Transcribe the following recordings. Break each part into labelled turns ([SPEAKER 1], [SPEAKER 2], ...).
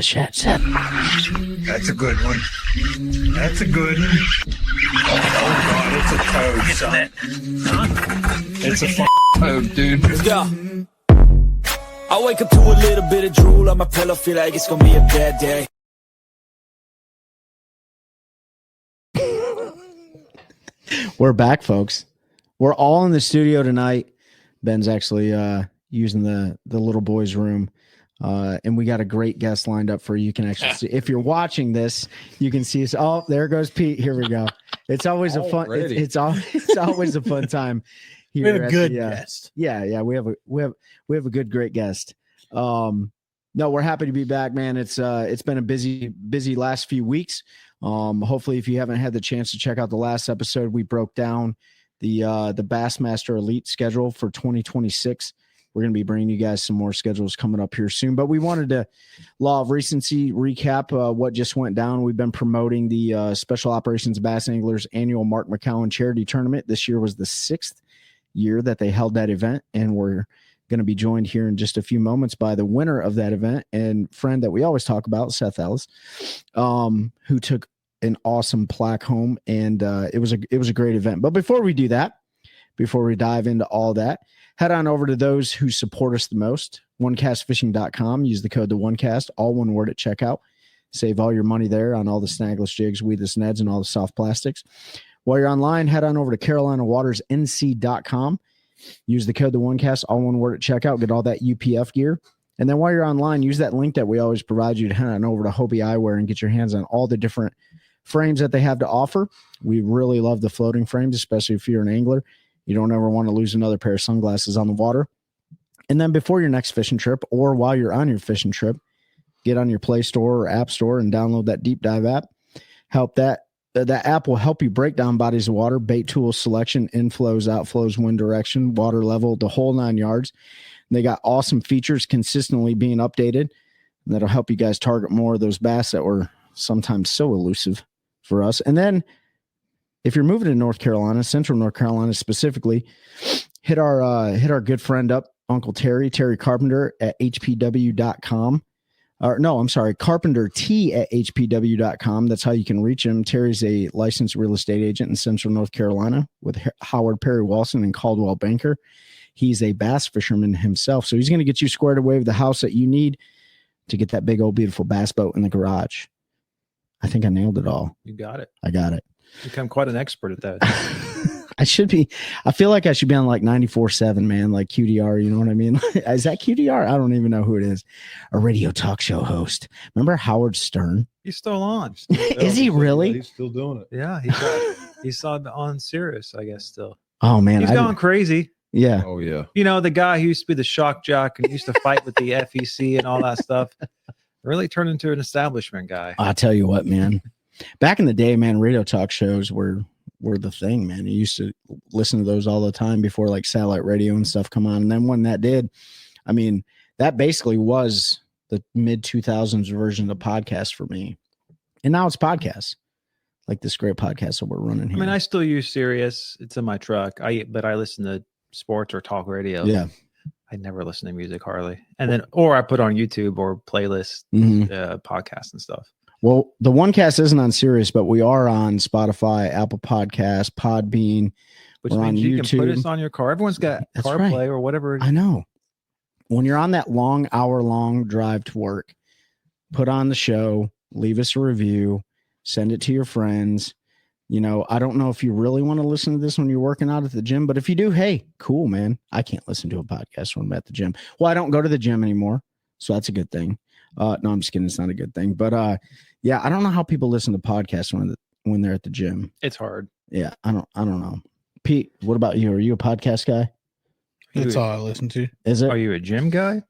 [SPEAKER 1] shad, Seth.
[SPEAKER 2] That's a good one. That's a good one. Oh, God, it's a toad, son. It's a toad, dude.
[SPEAKER 3] Let's go. I wake up to a little bit of drool on my pillow, feel like it's gonna be a bad day.
[SPEAKER 1] We're back, folks. We're all in the studio tonight. Ben's actually using the little boy's room. And we got a great guest lined up for you. You can actually see, if you're watching this, you can see us. Oh, there goes Pete. Here we go. It's always a fun. It's always a fun time. Here
[SPEAKER 4] We have a good guest.
[SPEAKER 1] Yeah. We have a good, great guest. No, we're happy to be back, man. It's been a busy last few weeks. Hopefully, if you haven't had the chance to check out the last episode, we broke down the Bassmaster Elite schedule for 2026. We're going to be bringing you guys some more schedules coming up here soon. But we wanted to, law of recency, recap what just went down. We've been promoting the Special Operations Bass Anglers annual Mark McCowan Charity Tournament. This year was the 6th year that they held that event, and we're going to be joined here in just a few moments by the winner of that event and friend that we always talk about, Seth Ellis, who took an awesome plaque home, and it was a great event. But before we do that, before we dive into all that, head on over to those who support us the most, OneCastFishing.com. Use the code TheOneCast, all one word at checkout. Save all your money there on all the snagless jigs, weedless neds, and all the soft plastics. While you're online, head on over to CarolinaWatersNC.com. Use the code TheOneCast, all one word at checkout. Get all that UPF gear. And then while you're online, use that link that we always provide you to head on over to Hobie Eyewear and get your hands on all the different frames that they have to offer. We really love the floating frames, especially if you're an angler. You don't ever want to lose another pair of sunglasses on the water. And then before your next fishing trip or while you're on your fishing trip, get on your Play Store or App Store and download that Deep Dive app. That app will help you break down bodies of water, bait tool selection, inflows, outflows, wind direction, water level, the whole 9 yards. And they got awesome features consistently being updated, and that'll help you guys target more of those bass that were sometimes so elusive for us. And then if you're moving to North Carolina, Central North Carolina specifically, hit our good friend up, Uncle Terry Carpenter at hpw.com. Or no, I'm sorry, Carpenter T at hpw.com. That's how you can reach him. Terry's a licensed real estate agent in Central North Carolina with Howard Perry Walson and Caldwell Banker. He's a bass fisherman himself, so he's going to get you squared away with the house that you need to get that big old beautiful bass boat in the garage. I think I nailed it all.
[SPEAKER 4] You got it.
[SPEAKER 1] I got it.
[SPEAKER 4] Become quite an expert at that.
[SPEAKER 1] I feel like I should be on like 94.7, man, like QDR. You know what I mean? Is that QDR? I don't even know who it is. A radio talk show host. Remember Howard Stern?
[SPEAKER 4] He's still on.
[SPEAKER 1] Is he really?
[SPEAKER 5] He's still doing it.
[SPEAKER 4] Yeah, he's on Sirius, I guess, still.
[SPEAKER 1] Oh, man.
[SPEAKER 4] He's gone crazy.
[SPEAKER 1] Yeah.
[SPEAKER 5] Oh, yeah.
[SPEAKER 4] You know, the guy who used to be the shock jock and used to fight with the FEC and all that stuff really turned into an establishment guy.
[SPEAKER 1] I'll tell you what, man. Back in the day, man, radio talk shows were the thing, man. You used to listen to those all the time before like satellite radio and stuff come on. And then when that did, I mean, that basically was the mid 2000s version of the podcast for me. And now it's podcasts, like this great podcast that we're running here.
[SPEAKER 4] I mean, I still use Sirius. It's in my truck. But I listen to sports or talk radio.
[SPEAKER 1] Yeah.
[SPEAKER 4] I never listen to music hardly. And then, or I put on YouTube or playlist podcasts and stuff.
[SPEAKER 1] Well, the OneCast isn't on Sirius, but we are on Spotify, Apple Podcasts, Podbean.
[SPEAKER 4] Which
[SPEAKER 1] we're
[SPEAKER 4] means
[SPEAKER 1] on
[SPEAKER 4] you
[SPEAKER 1] YouTube.
[SPEAKER 4] can put us on your car. Everyone's got
[SPEAKER 1] That's
[SPEAKER 4] CarPlay
[SPEAKER 1] right.
[SPEAKER 4] or whatever.
[SPEAKER 1] I know. When you're on that long, hour-long drive to work, put on the show, leave us a review, send it to your friends. You know, I don't know if you really want to listen to this when you're working out at the gym, but if you do, hey, cool, man. I can't listen to a podcast when I'm at the gym. Well, I don't go to the gym anymore, so that's a good thing. No, I'm just kidding. It's not a good thing. But yeah, I don't know how people listen to podcasts when they're at the gym.
[SPEAKER 4] It's hard.
[SPEAKER 1] Yeah, I don't know. Pete, what about you? Are you a podcast guy?
[SPEAKER 6] That's all I listen to.
[SPEAKER 1] Is it?
[SPEAKER 4] Are you a gym guy?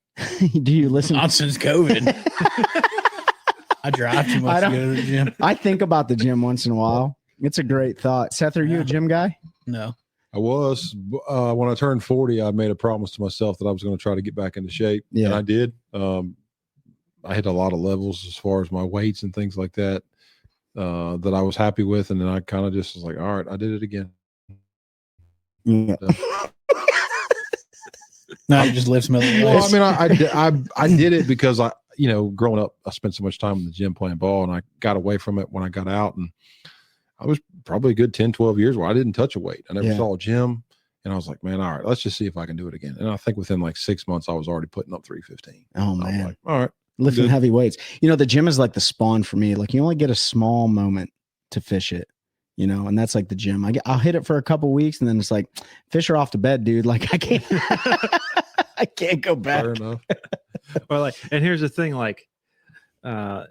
[SPEAKER 1] Do you listen?
[SPEAKER 6] Not since COVID. I drive too much to go to the gym.
[SPEAKER 1] I think about the gym once in a while. It's a great thought. Seth, are you a gym guy?
[SPEAKER 6] No.
[SPEAKER 5] I was. When I turned 40, I made a promise to myself that I was going to try to get back into shape.
[SPEAKER 1] Yeah.
[SPEAKER 5] And I did. I hit a lot of levels as far as my weights and things like that, that I was happy with. And then I kind of just was like, all right, I did it again.
[SPEAKER 1] Yeah.
[SPEAKER 6] No, you just lift some.
[SPEAKER 5] Well, I mean, I did it because growing up, I spent so much time in the gym playing ball, and I got away from it when I got out. And I was probably a good 10, 12 years where I didn't touch a weight. I never saw a gym. And I was like, man, all right, let's just see if I can do it again. And I think within like 6 months, I was already putting up 315.
[SPEAKER 1] Oh, man.
[SPEAKER 5] I was like, all right.
[SPEAKER 1] Lifting heavy weights. The gym is like the spawn for me. Like, you only get a small moment to fish it, and that's like the gym. I'll hit it for a couple weeks, and then it's like, fish are off to bed, dude. Like, I can't, I can't go back.
[SPEAKER 5] Fair enough.
[SPEAKER 4] Well, and here's the thing,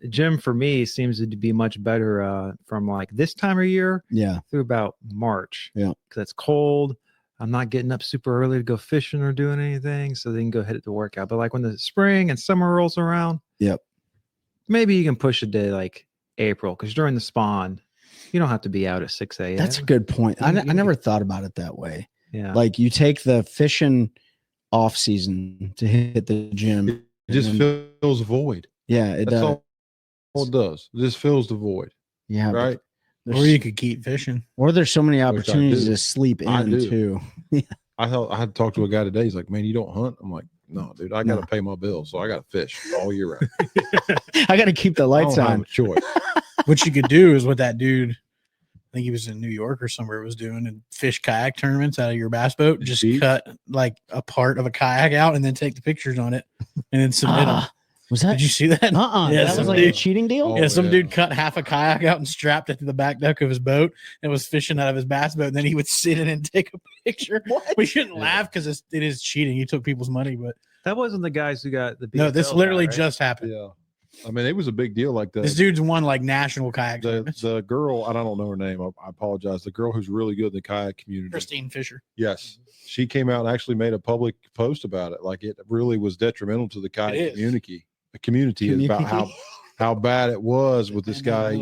[SPEAKER 4] gym for me seems to be much better from like this time of year through about March. Yeah. Because it's cold. I'm not getting up super early to go fishing or doing anything. So they can go hit it to workout. But like when the spring and summer rolls around, maybe you can push it to like April, because during the spawn, you don't have to be out at 6 a.m.
[SPEAKER 1] That's a good point. I never thought about it that way.
[SPEAKER 4] Yeah.
[SPEAKER 1] Like you take the fishing off season to hit the gym.
[SPEAKER 5] It just fills a void.
[SPEAKER 1] Yeah.
[SPEAKER 5] That's all it does. It just fills the void.
[SPEAKER 1] Yeah.
[SPEAKER 5] Right.
[SPEAKER 6] Or you could keep fishing.
[SPEAKER 1] Or there's so many opportunities to sleep in too.
[SPEAKER 5] I had to talk to a guy today. He's like, man, you don't hunt? I'm like, no, dude, I got to pay my bills. So I got to fish all year round.
[SPEAKER 1] I got to keep the lights on.
[SPEAKER 5] Have a choice.
[SPEAKER 6] What you could do is what that dude, I think he was in New York or somewhere, was doing, and fish kayak tournaments out of your bass boat. Just cut like a part of a kayak out and then take the pictures on it and then submit them.
[SPEAKER 1] Was that?
[SPEAKER 6] Did you see that?
[SPEAKER 1] Yeah, that was like a cheating deal.
[SPEAKER 6] Yeah, some dude cut half a kayak out and strapped it to the back deck of his boat and was fishing out of his bass boat. And then he would sit in and take a picture. What? We shouldn't laugh because it is cheating. He took people's money, but
[SPEAKER 4] that wasn't the guys who got the.
[SPEAKER 6] No, this literally just happened.
[SPEAKER 5] Yeah, I mean, it was a big deal. Like
[SPEAKER 6] this dude's won like national kayak tournaments.
[SPEAKER 5] The girl, I don't know her name. I apologize. The girl who's really good in the kayak community,
[SPEAKER 6] Christine Fisher.
[SPEAKER 5] Yes, she came out and actually made a public post about it. Like it really was detrimental to the kayak community. The community about how bad it was with this guy,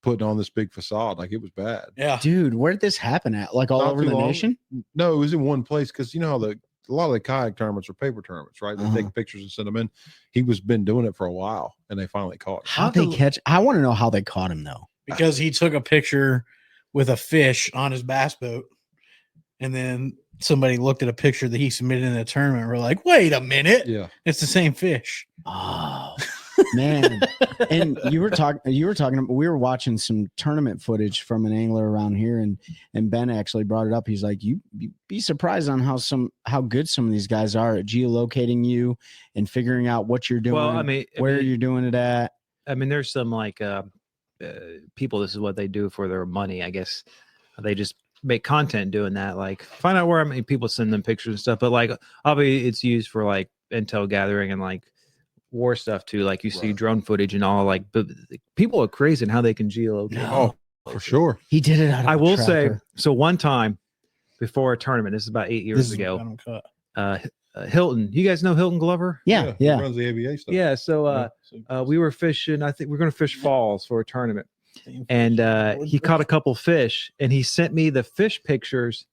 [SPEAKER 5] putting on this big facade. Like it was bad.
[SPEAKER 6] Yeah,
[SPEAKER 1] dude, where did this happen at? Like all over the nation?
[SPEAKER 5] No, it was in one place, because you know how a lot of the kayak tournaments are paper tournaments, right? They take pictures and send them in. He was been doing it for a while, and they finally caught him.
[SPEAKER 1] How'd they catch? I want to know how they caught him though.
[SPEAKER 6] Because he took a picture with a fish on his bass boat, and then somebody looked at a picture that he submitted in a tournament and we're like, wait a minute.
[SPEAKER 5] Yeah.
[SPEAKER 6] It's the same fish.
[SPEAKER 1] Oh man. And we were watching some tournament footage from an angler around here, and Ben actually brought it up. He's like, you'd be surprised on how good some of these guys are at geolocating you and figuring out what you're doing.
[SPEAKER 4] Well, I mean,
[SPEAKER 1] where you're doing it at.
[SPEAKER 4] I mean, there's some like people, this is what they do for their money, I guess. They just make content doing that, like find out where people send them pictures and stuff, but like obviously it's used for like intel gathering and like war stuff too, like you see drone footage and all, like, but people are crazy in how they can geolocate.
[SPEAKER 5] Oh, for sure.
[SPEAKER 1] He did it.
[SPEAKER 4] I will say, so one time before a tournament, this is about 8 years ago, Hilton, you guys know Hilton Glover?
[SPEAKER 1] Yeah.
[SPEAKER 5] He runs the ABA stuff.
[SPEAKER 4] Yeah, so we were fishing, I think we're going to fish falls for a tournament. And he caught a couple fish, and he sent me the fish pictures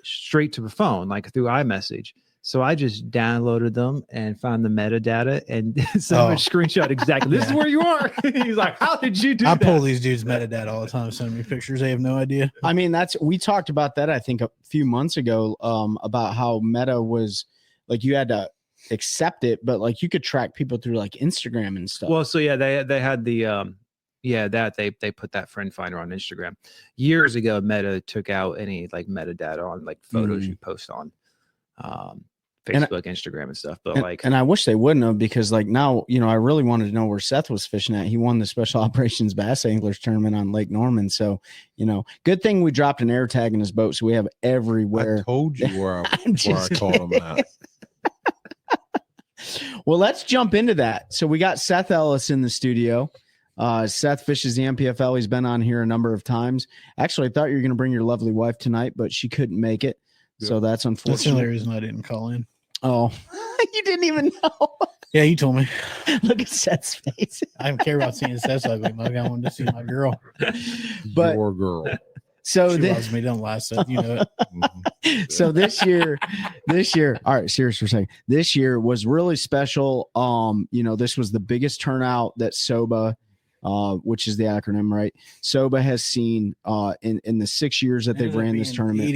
[SPEAKER 4] straight to the phone, like through iMessage. So I just downloaded them and found the metadata and sent him a screenshot exactly. This is where you are. He's like, how did you do that?
[SPEAKER 6] I pull these dudes' metadata all the time, sending me pictures. They have no idea.
[SPEAKER 1] I mean, we talked about that, I think, a few months ago, about how Meta was like, you had to accept it, but like you could track people through like Instagram and stuff.
[SPEAKER 4] Well, so yeah, they had the they put that friend finder on Instagram years ago. Meta took out any like metadata on like photos you post on Facebook, Instagram and stuff. But
[SPEAKER 1] and I wish they wouldn't have, because like now, I really wanted to know where Seth was fishing at. He won the Special Operations Bass Anglers Tournament on Lake Norman. So, good thing we dropped an air tag in his boat, so we have everywhere.
[SPEAKER 5] I told you where I caught him at.
[SPEAKER 1] Well, let's jump into that. So we got Seth Ellis in the studio. Seth fishes the MPFL. He's been on here a number of times. Actually, I thought you were going to bring your lovely wife tonight, but she couldn't make it. Yeah. So that's unfortunate.
[SPEAKER 6] That's the only reason I didn't call in.
[SPEAKER 1] Oh, you didn't even know.
[SPEAKER 6] Yeah, you told me.
[SPEAKER 1] Look at Seth's face.
[SPEAKER 6] I don't care about seeing Seth's ugly mug. I wanted to see my girl.
[SPEAKER 1] But
[SPEAKER 5] your girl.
[SPEAKER 1] So
[SPEAKER 6] she loves me. Don't lie, Seth. You know
[SPEAKER 1] it. So this year, all right, serious for a second. This year was really special. This was the biggest turnout that SOBA, which is the acronym, right? SOBA has seen in the 6 years that they've ran this tournament.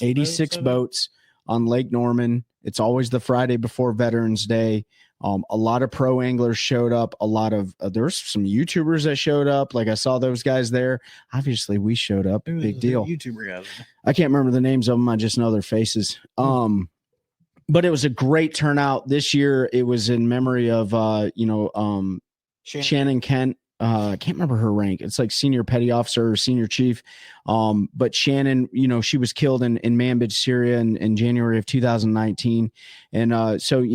[SPEAKER 6] 86
[SPEAKER 1] boats. on Lake Norman. It's always the Friday before Veterans Day. A lot of pro anglers showed up. A lot of there's some YouTubers that showed up. Like I saw those guys there. Obviously, we showed up. Big deal.
[SPEAKER 6] YouTuber guys.
[SPEAKER 1] I can't remember the names of them. I just know their faces. But it was a great turnout this year. It was in memory of Shannon Kent. I can't remember her rank. It's like senior petty officer or senior chief. But Shannon, she was killed in Manbij, Syria in January of 2019. And so,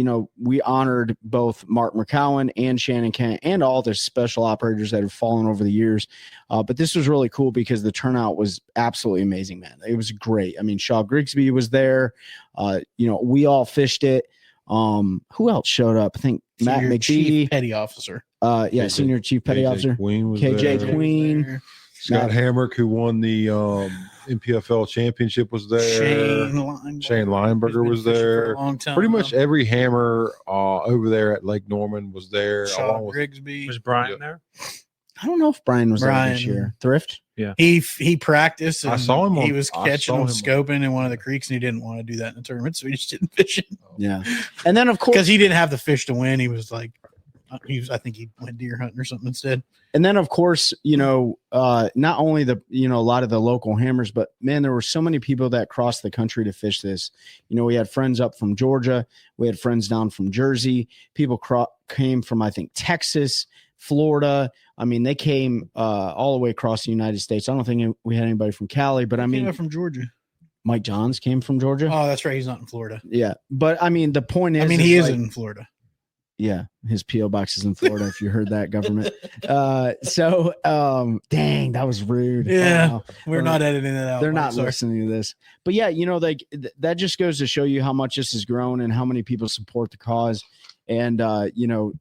[SPEAKER 1] we honored both Mark McCowan and Shannon Kent and all the special operators that have fallen over the years. But this was really cool because the turnout was absolutely amazing, man. It was great. I mean, Shaw Grigsby was there. We all fished it. Who else showed up? I think Matt McBee,
[SPEAKER 6] chief petty officer.
[SPEAKER 1] Senior chief petty officer.
[SPEAKER 5] Queen was
[SPEAKER 1] KJ
[SPEAKER 5] there.
[SPEAKER 1] Queen.
[SPEAKER 5] Scott Hamrick, who won the NPFL championship, was there. Shane Lineberger was there. Pretty much every hammer over there at Lake Norman was there.
[SPEAKER 6] Shaw Grigsby.
[SPEAKER 4] Was Brian there?
[SPEAKER 1] I don't know if Brian was there this year. Thrift.
[SPEAKER 4] Yeah.
[SPEAKER 6] He practiced. And
[SPEAKER 5] I saw him.
[SPEAKER 6] He was catching them scoping in one of the creeks, and he didn't want to do that in the tournament, so he just didn't fish it.
[SPEAKER 1] Yeah. And then of course,
[SPEAKER 6] because he didn't have the fish to win, he was like, I think he went deer hunting or something instead.
[SPEAKER 1] And then of course, not only a lot of the local hammers, but man, there were so many people that crossed the country to fish this. We had friends up from Georgia. We had friends down from Jersey. People came from, I think, Texas, Florida. I mean, they came all the way across the United States. I don't think we had anybody from Cali, but I mean,
[SPEAKER 6] from Georgia.
[SPEAKER 1] Mike Johns came from Georgia.
[SPEAKER 6] Oh, that's right. He's not in Florida.
[SPEAKER 1] Yeah. But I mean, the point is,
[SPEAKER 6] he is in Florida.
[SPEAKER 1] Yeah, his P.O. box is in Florida, if you heard that, government. Dang, that was rude.
[SPEAKER 6] Yeah, we're not editing it out.
[SPEAKER 1] They're not listening to this. But yeah, that just goes to show you how much this has grown and how many people support the cause. And,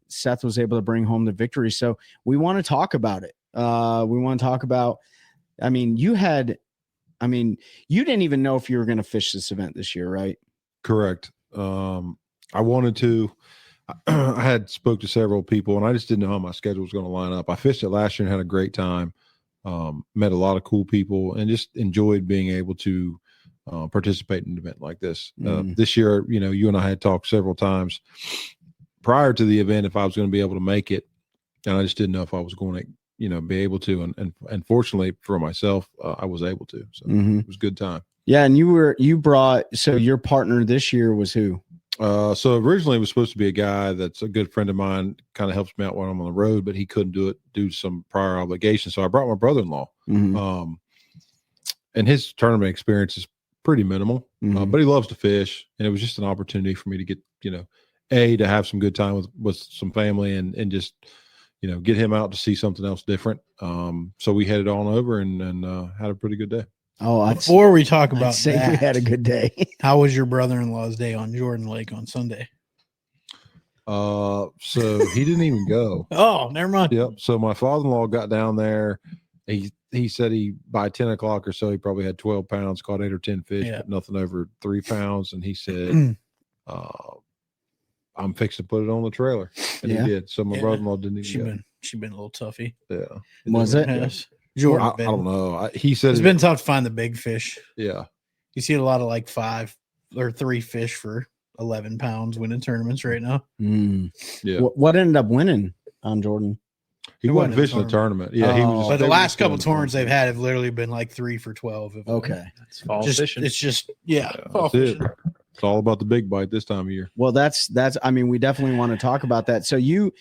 [SPEAKER 1] Seth was able to bring home the victory. So we want to talk about it. We want to talk about, you didn't even know if you were going to fish this event this year, right?
[SPEAKER 5] Correct. I wanted to. I had spoke to several people, and I just didn't know how my schedule was going to line up. I fished it last year and had a great time. Met a lot of cool people, and just enjoyed being able to participate in an event like this. This year, you and I had talked several times prior to the event if I was going to be able to make it, and I just didn't know if I was going to, be able to. And fortunately for myself, I was able to. So it was a good time. Yeah,
[SPEAKER 1] and so your partner this year was who?
[SPEAKER 5] So originally it was supposed to be a guy that's a good friend of mine, kind of helps me out when I'm on the road, but he couldn't do it due to some prior obligations. So I brought my brother-in-law. And his tournament experience is pretty minimal, but he loves to fish. And it was just an opportunity for me to get, to have some good time with some family and just, get him out to see something else different. So we headed on over and had a pretty good day.
[SPEAKER 1] Oh,
[SPEAKER 6] before we talk about
[SPEAKER 1] we had a good day.
[SPEAKER 6] How was your brother-in-law's day on Jordan Lake on Sunday?
[SPEAKER 5] So he didn't even go.
[SPEAKER 6] Oh, never mind.
[SPEAKER 5] Yep. So my father-in-law got down there. He said by 10 o'clock or so, he probably had 12 pounds, caught 8 or 10 fish, but nothing over 3 pounds. And he said, I'm fixing to put it on the trailer. And he did. So my brother-in-law didn't even go.
[SPEAKER 6] She's been a little toughy.
[SPEAKER 5] Yeah.
[SPEAKER 1] Was it?
[SPEAKER 6] Yes.
[SPEAKER 5] Jordan, I don't know. He said
[SPEAKER 6] it's been tough to find the big fish.
[SPEAKER 5] Yeah.
[SPEAKER 6] You see a lot of like 5 or 3 fish for 11 pounds winning tournaments right now.
[SPEAKER 5] Yeah.
[SPEAKER 1] What ended up winning on Jordan?
[SPEAKER 5] He wasn't fishing the tournament. Yeah. He was.
[SPEAKER 6] But the last couple tournaments they've had have literally been like 3 for 12.
[SPEAKER 1] Okay.
[SPEAKER 4] That's fall fishing.
[SPEAKER 6] It's just, fall
[SPEAKER 5] that's
[SPEAKER 6] fishing.
[SPEAKER 5] It's all about the big bite this time of year.
[SPEAKER 1] Well, that's, we definitely want to talk about that. So you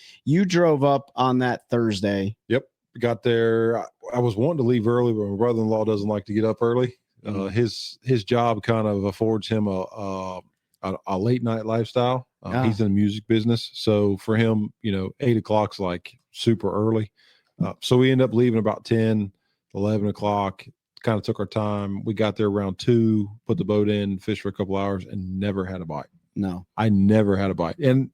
[SPEAKER 1] drove up on that Thursday.
[SPEAKER 5] Yep. Got there. I was wanting to leave early, but my brother-in-law doesn't like to get up early. His job kind of affords him a late night lifestyle. He's in the music business. So for him, 8 o'clock's like super early. So we ended up leaving about 10, 11 o'clock, kind of took our time. We got there around 2, put the boat in, fished for a couple hours, and never had a bite.
[SPEAKER 1] No,
[SPEAKER 5] I never had a bite. And,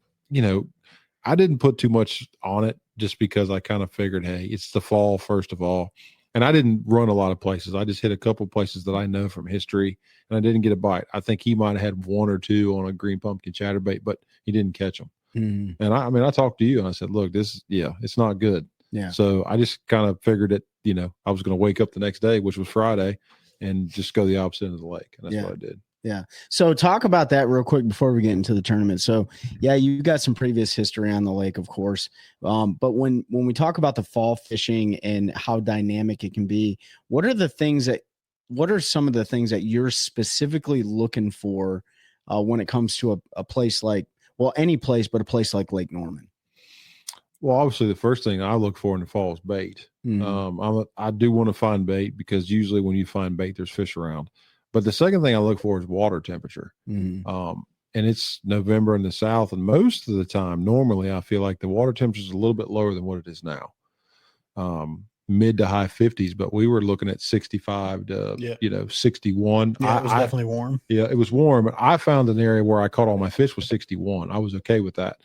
[SPEAKER 5] I didn't put too much on it just because I kind of figured, hey, it's the fall, first of all. And I didn't run a lot of places. I just hit a couple places that I know from history, and I didn't get a bite. I think he might have had 1 or 2 on a green pumpkin chatterbait, but he didn't catch them. And I talked to you and I said, look, it's not good.
[SPEAKER 1] Yeah.
[SPEAKER 5] So I just kind of figured that, I was going to wake up the next day, which was Friday, and just go the opposite end of the lake. And that's what I did.
[SPEAKER 1] Yeah. So talk about that real quick before we get into the tournament. So yeah, you got some previous history on the lake, of course. But when we talk about the fall fishing and how dynamic it can be, what are some of the things that you're specifically looking for when it comes to a place like, well, any place, but a place like Lake Norman?
[SPEAKER 5] Well, obviously the first thing I look for in the fall is bait. I do want to find bait because usually when you find bait, there's fish around. But the second thing I look for is water temperature. And it's November in the South. And most of the time, normally, I feel like the water temperature is a little bit lower than what it is now. Mid to high 50s, but we were looking at 65 to 61.
[SPEAKER 6] Yeah, it was definitely warm.
[SPEAKER 5] Yeah, it was warm. But I found an area where I caught all my fish was 61. I was okay with that.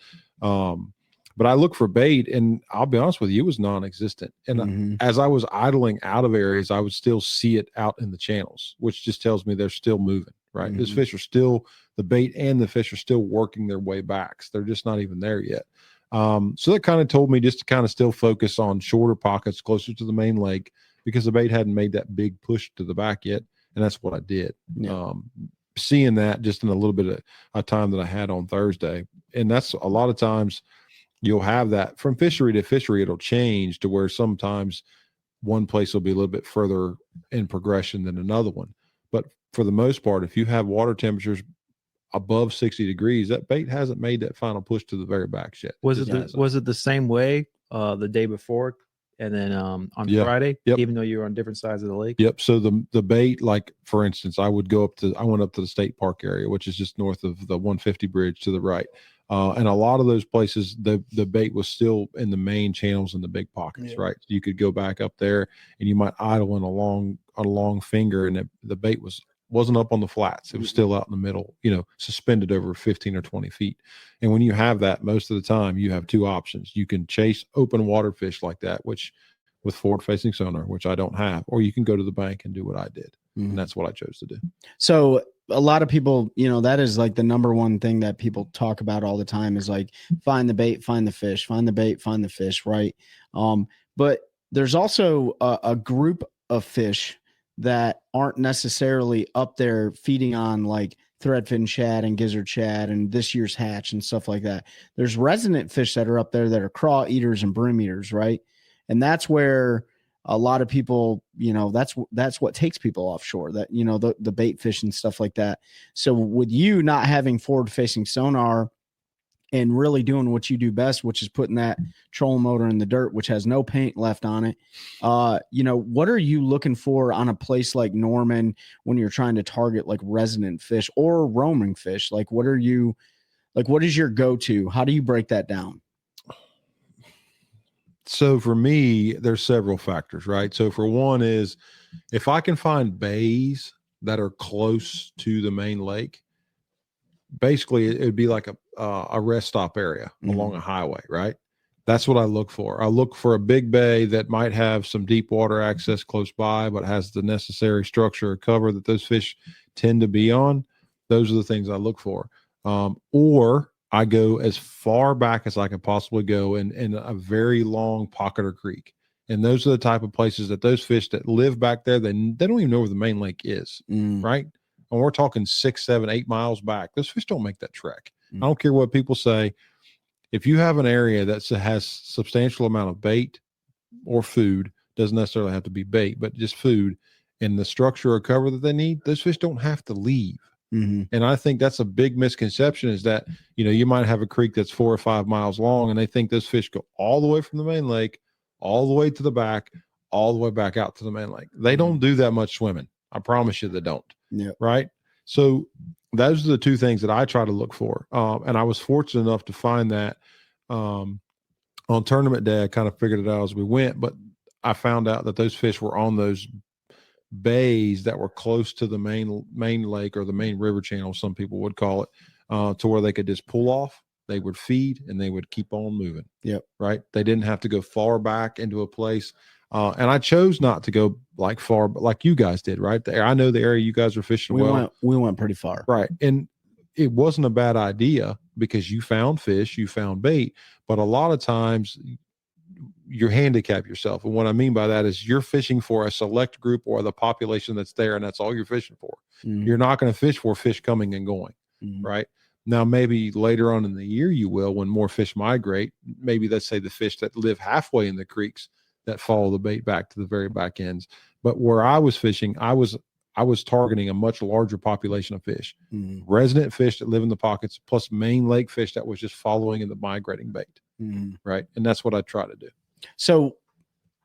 [SPEAKER 5] But I look for bait, and I'll be honest with you, it was non-existent. And as I was idling out of areas, I would still see it out in the channels, which just tells me they're still moving, right? Those fish are still, the bait and the fish are still working their way back. So they're just not even there yet. So that kind of told me just to kind of still focus on shorter pockets closer to the main lake because the bait hadn't made that big push to the back yet. And that's what I did. Seeing that just in a little bit of a time that I had on Thursday. And that's a lot of times you'll have that from fishery to fishery. It'll change to where sometimes one place will be a little bit further in progression than another one. But for the most part, if you have water temperatures above 60 degrees, that bait hasn't made that final push to the very back yet.
[SPEAKER 4] Was it the same way the day before and then on Friday, even though you were on different sides of the lake?
[SPEAKER 5] Yep. So the bait, like for instance, I went up to the state park area, which is just north of the 150 bridge to the right. And a lot of those places, the bait was still in the main channels in the big pockets, right? So you could go back up there and you might idle in a long finger, and the bait wasn't up on the flats. It was still out in the middle, suspended over 15 or 20 feet. And when you have that, most of the time you have two options. You can chase open water fish like that, which with forward facing sonar, which I don't have, or you can go to the bank and do what I did. And that's what I chose to do.
[SPEAKER 1] So a lot of people, that is like the number one thing that people talk about all the time is like, find the bait, find the fish, find the bait, find the fish. Right. But there's also a group of fish that aren't necessarily up there feeding on like threadfin shad and gizzard shad and this year's hatch and stuff like that. There's resident fish that are up there that are craw eaters and brim eaters. Right. And that's where a lot of people, that's what takes people offshore, that, the bait fish and stuff like that. So with you not having forward facing sonar and really doing what you do best, which is putting that trolling motor in the dirt, which has no paint left on it. What are you looking for on a place like Norman when you're trying to target like resident fish or roaming fish? Like, what is your go-to? How do you break that down?
[SPEAKER 5] So for me, there's several factors, right? So for one is if I can find bays that are close to the main lake, basically it would be like a rest stop area along a highway, right? That's what I look for. I look for a big bay that might have some deep water access close by, but has the necessary structure or cover that those fish tend to be on. Those are the things I look for. Or I go as far back as I can possibly go in a very long pocket or creek. And those are the type of places that those fish that live back there, they don't even know where the main lake is, right? And we're talking 6, 7, 8 miles back. Those fish don't make that trek. I don't care what people say. If you have an area that has substantial amount of bait or food, doesn't necessarily have to be bait, but just food and the structure or cover that they need, those fish don't have to leave. And I think that's a big misconception is that, you might have a creek that's 4 or 5 miles long and they think those fish go all the way from the main lake, all the way to the back, all the way back out to the main lake. They don't do that much swimming. I promise you they don't. Yeah. Right. So those are the two things that I try to look for. And I was fortunate enough to find that on tournament day. I kind of figured it out as we went, but I found out that those fish were on those bays that were close to the main lake or the main river channel, some people would call it, to where they could just pull off, they would feed, and they would keep on moving. Yep. Right. They didn't have to go far back into a place. And I chose not to go like far, but like you guys did, right? I know the area you guys are fishing.
[SPEAKER 1] We went pretty far.
[SPEAKER 5] Right. And it wasn't a bad idea because you found fish, you found bait, but a lot of times you handicap yourself. And what I mean by that is you're fishing for a select group or the population that's there, and that's all you're fishing for. You're not going to fish for fish coming and going, right? Now, maybe later on in the year you will, when more fish migrate. Maybe let's say the fish that live halfway in the creeks that follow the bait back to the very back ends. But where I was fishing, I was targeting a much larger population of fish, resident fish that live in the pockets, plus main lake fish that was just following in the migrating bait, right? And that's what I try to do.
[SPEAKER 1] So,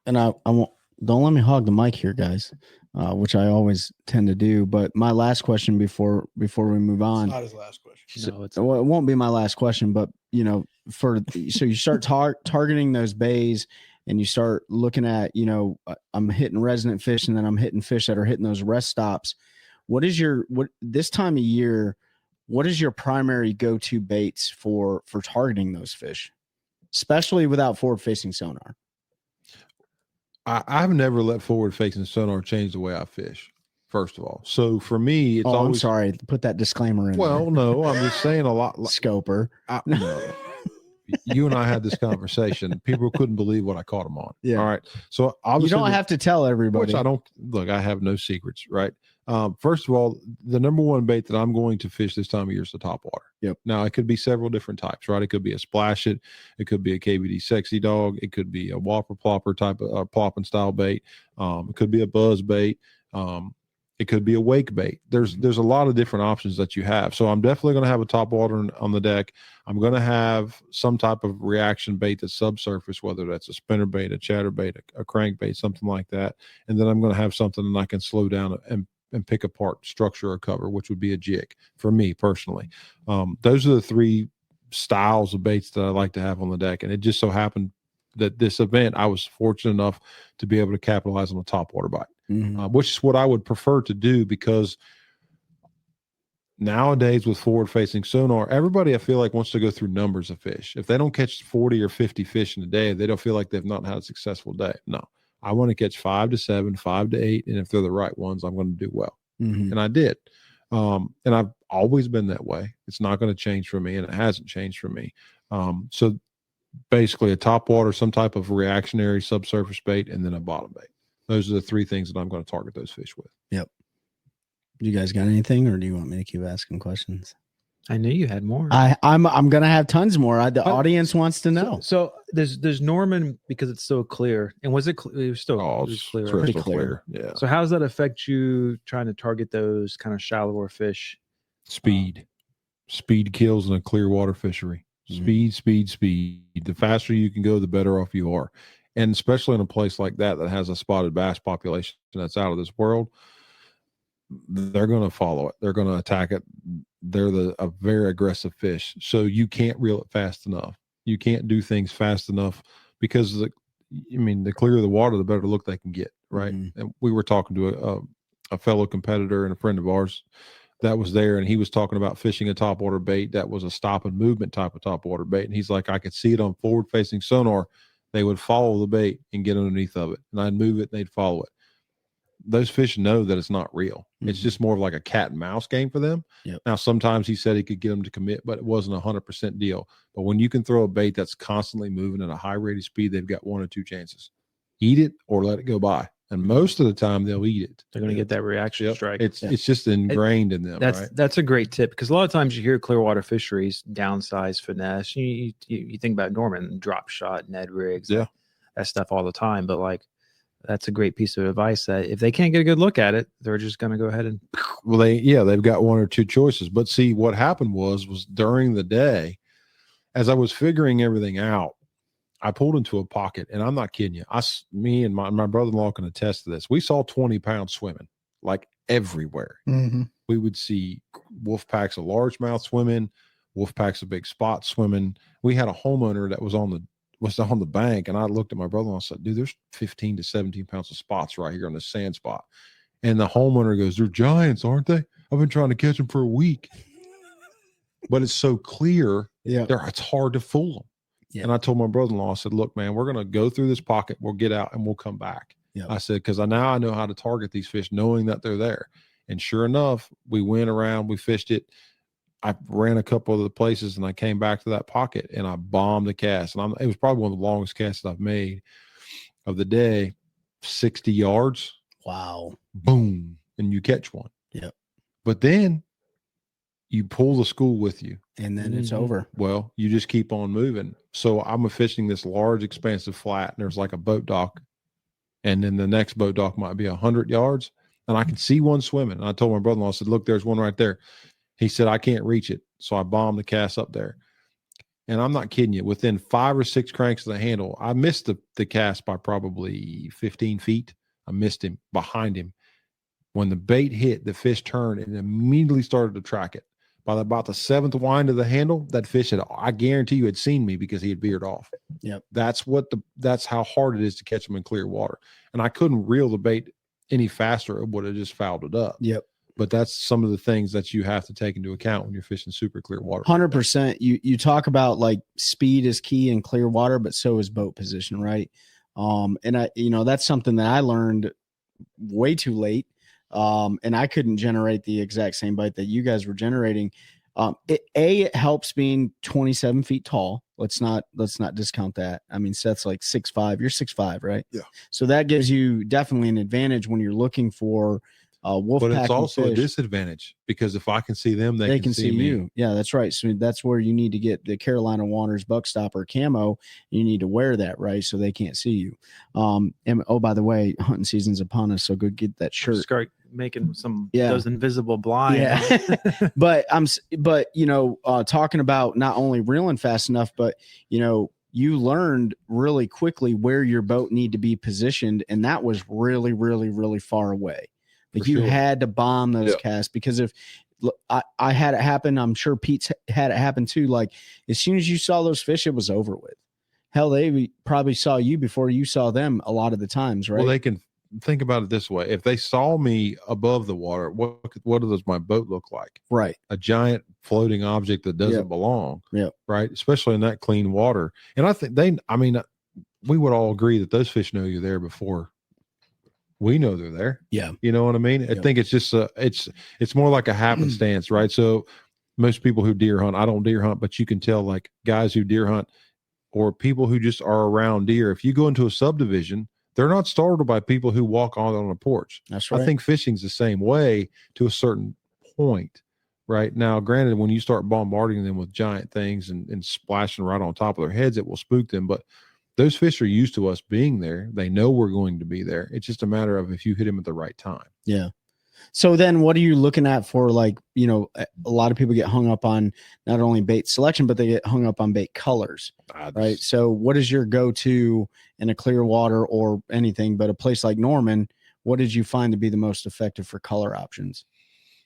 [SPEAKER 1] and I won't, don't let me hog the mic here, guys, which I always tend to do. But my last question before we move on.
[SPEAKER 6] It's not his last question.
[SPEAKER 4] No, it's
[SPEAKER 1] Well, it won't be my last question, but so you start targeting those bays, and you start looking at, I'm hitting resident fish, and then I'm hitting fish that are hitting those rest stops. What this time of year, what is your primary go-to baits for targeting those fish, especially without forward-facing sonar?
[SPEAKER 5] I've never let forward-facing sonar change the way I fish, first of all. So for me, it's always.
[SPEAKER 1] I'm sorry. Put that disclaimer in.
[SPEAKER 5] Well, no, I'm just saying a lot.
[SPEAKER 1] Scoper.
[SPEAKER 5] No. You and I had this conversation. People couldn't believe what I caught them on. Yeah. All right. So obviously,
[SPEAKER 1] you don't have to tell everybody.
[SPEAKER 5] I don't look. I have no secrets, right? First of all, the number one bait that I'm going to fish this time of year is the topwater.
[SPEAKER 1] Yep.
[SPEAKER 5] Now it could be several different types, right? It could be a splash it. It could be a KVD sexy dog. It could be a whopper plopper type of plopping style bait. It could be a buzz bait. It could be a wake bait. There's a lot of different options that you have. So I'm definitely going to have a topwater on the deck. I'm going to have some type of reaction bait that's subsurface, whether that's a spinner bait, a chatter bait, a crank bait, something like that. And then I'm going to have something that I can slow down and pick apart structure or cover, which would be a jig for me personally. Those are the three styles of baits that I like to have on the deck. And it just so happened that this event, I was fortunate enough to be able to capitalize on a topwater bite. Which is what I would prefer to do, because nowadays with forward-facing sonar, everybody I feel like wants to go through numbers of fish. If they don't catch 40 or 50 fish in a day, they don't feel like they've not had a successful day. No, I want to catch 5 to 7, 5 to 8, and if they're the right ones, I'm going to do well. And I did. And I've always been that way. It's not going to change for me, and it hasn't changed for me. So basically a topwater, some type of reactionary subsurface bait, and then a bottom bait. Those are the three things that I'm going to target those fish with.
[SPEAKER 1] Yep. You guys got anything, or do you want me to keep asking questions?
[SPEAKER 4] I knew you had more.
[SPEAKER 1] I'm going to have tons more. Audience wants to know.
[SPEAKER 4] So there's Norman, because it's so clear. And was it? It was still
[SPEAKER 5] it was clear. Crystal clear. Yeah.
[SPEAKER 4] So how does that affect you trying to target those kind of shallower fish?
[SPEAKER 5] Speed kills in a clear water fishery. Speed. The faster you can go, the better off you are. And especially in a place like that has a spotted bass population that's out of this world, they're going to follow it. They're going to attack it. They're a very aggressive fish. So you can't reel it fast enough. You can't do things fast enough, because the clearer the water, the better look they can get, right? And we were talking to a fellow competitor and a friend of ours that was there, and he was talking about fishing a topwater bait that was a stop and movement type of topwater bait. And he's like, I could see it on forward-facing sonar. They would follow the bait and get underneath of it, and I'd move it and they'd follow it. Those fish know that it's not real. It's just more of like a cat and mouse game for them.
[SPEAKER 1] Yep.
[SPEAKER 5] Now, sometimes he said he could get them to commit, but it wasn't 100% deal. But when you can throw a bait that's constantly moving at a high rate of speed, they've got 1 or 2 chances. Eat it or let it go by. And most of the time they'll eat it.
[SPEAKER 4] They're going to get that reaction strike.
[SPEAKER 5] It's just ingrained in them.
[SPEAKER 4] That's a great tip, because a lot of times you hear clearwater fisheries, downsize, finesse. You think about Norman, drop shot, Ned rigs, that stuff all the time. But like, that's a great piece of advice, that if they can't get a good look at it, they're just going to go ahead and.
[SPEAKER 5] Well, they've got 1 or 2 choices. But see, what happened was during the day, as I was figuring everything out, I pulled into a pocket, and I'm not kidding you. Me and my brother-in-law can attest to this. We saw 20 pounds swimming like everywhere. We would see wolf packs of largemouth swimming, wolf packs of big spots swimming. We had a homeowner that was on the bank, and I looked at my brother-in-law and said, dude, there's 15 to 17 pounds of spots right here on the sand spot. And the homeowner goes, they're giants, aren't they? I've been trying to catch them for a week. But it's so clear.
[SPEAKER 1] Yeah.
[SPEAKER 5] It's hard to fool them. Yeah. And I told my brother-in-law, I said, look, man, we're going to go through this pocket. We'll get out and we'll come back. Yeah. I said, because now I know how to target these fish, knowing that they're there. And sure enough, we went around, we fished it. I ran a couple of the places and I came back to that pocket and I bombed the cast. And it was probably one of the longest casts I've made of the day, 60 yards.
[SPEAKER 6] Wow.
[SPEAKER 5] Boom. And you catch one.
[SPEAKER 1] Yep.
[SPEAKER 5] But then you pull the school with you.
[SPEAKER 1] And then it's over.
[SPEAKER 5] Well, you just keep on moving. So I'm fishing this large, expansive flat, and there's like a boat dock. And then the next boat dock might be 100 yards. And I can see one swimming. And I told my brother-in-law, I said, look, there's one right there. He said, I can't reach it. So I bombed the cast up there. And I'm not kidding you. Within 5 or 6 cranks of the handle, I missed the cast by probably 15 feet. I missed him behind him. When the bait hit, the fish turned and immediately started to track it. By about the 7th wind of the handle, that fish I guarantee you had seen me because he had veered off.
[SPEAKER 1] Yep.
[SPEAKER 5] That's how hard it is to catch them in clear water. And I couldn't reel the bait any faster. It would have just fouled it up.
[SPEAKER 1] Yep.
[SPEAKER 5] But that's some of the things that you have to take into account when you're fishing super clear water.
[SPEAKER 1] 100%. You talk about like speed is key in clear water, but so is boat position, right? And that's something that I learned way too late. And I couldn't generate the exact same bite that you guys were generating. It helps being 27 feet tall. Let's not discount that. I mean, Seth's like 6'5", you're 6'5", right?
[SPEAKER 5] Yeah.
[SPEAKER 1] So that gives you definitely an advantage when you're looking for wolf.
[SPEAKER 5] But it's also
[SPEAKER 1] fish.
[SPEAKER 5] a disadvantage because if I can see them, they can see me.
[SPEAKER 1] You. Yeah, that's right. So that's where you need to get the Carolina Waters buck stopper camo. You need to wear that, right? So they can't see you. And oh, by the way, hunting season's upon us. So go get that shirt.
[SPEAKER 4] Start making those invisible blinds.
[SPEAKER 1] Yeah. but talking about not only reeling fast enough, but you learned really quickly where your boat need to be positioned. And that was really, really, really far away. Like you had to bomb those casts because if I had it happen, I'm sure Pete's had it happen too. Like as soon as you saw those fish, it was over with. Hell, they probably saw you before you saw them a lot of the times, right?
[SPEAKER 5] Well, they can think about it this way. If they saw me above the water, what does my boat look like?
[SPEAKER 1] Right.
[SPEAKER 5] A giant floating object that doesn't belong.
[SPEAKER 1] Yeah.
[SPEAKER 5] Right. Especially in that clean water. And I think we would all agree that those fish know you're there before we know they're there.
[SPEAKER 1] Yeah.
[SPEAKER 5] You know what I mean? I think it's just it's more like a happenstance, right? So most people who deer hunt, I don't deer hunt, but you can tell like guys who deer hunt or people who just are around deer. If you go into a subdivision, they're not startled by people who walk on a porch.
[SPEAKER 1] That's right.
[SPEAKER 5] I think fishing's the same way to a certain point. Right now, granted, when you start bombarding them with giant things and splashing right on top of their heads, it will spook them. But those fish are used to us being there. They know we're going to be there. It's just a matter of if you hit them at the right time.
[SPEAKER 1] Yeah. So then what are you looking at for like, a lot of people get hung up on not only bait selection, but they get hung up on bait colors, right? So what is your go-to in a clear water or anything, but a place like Norman, what did you find to be the most effective for color options?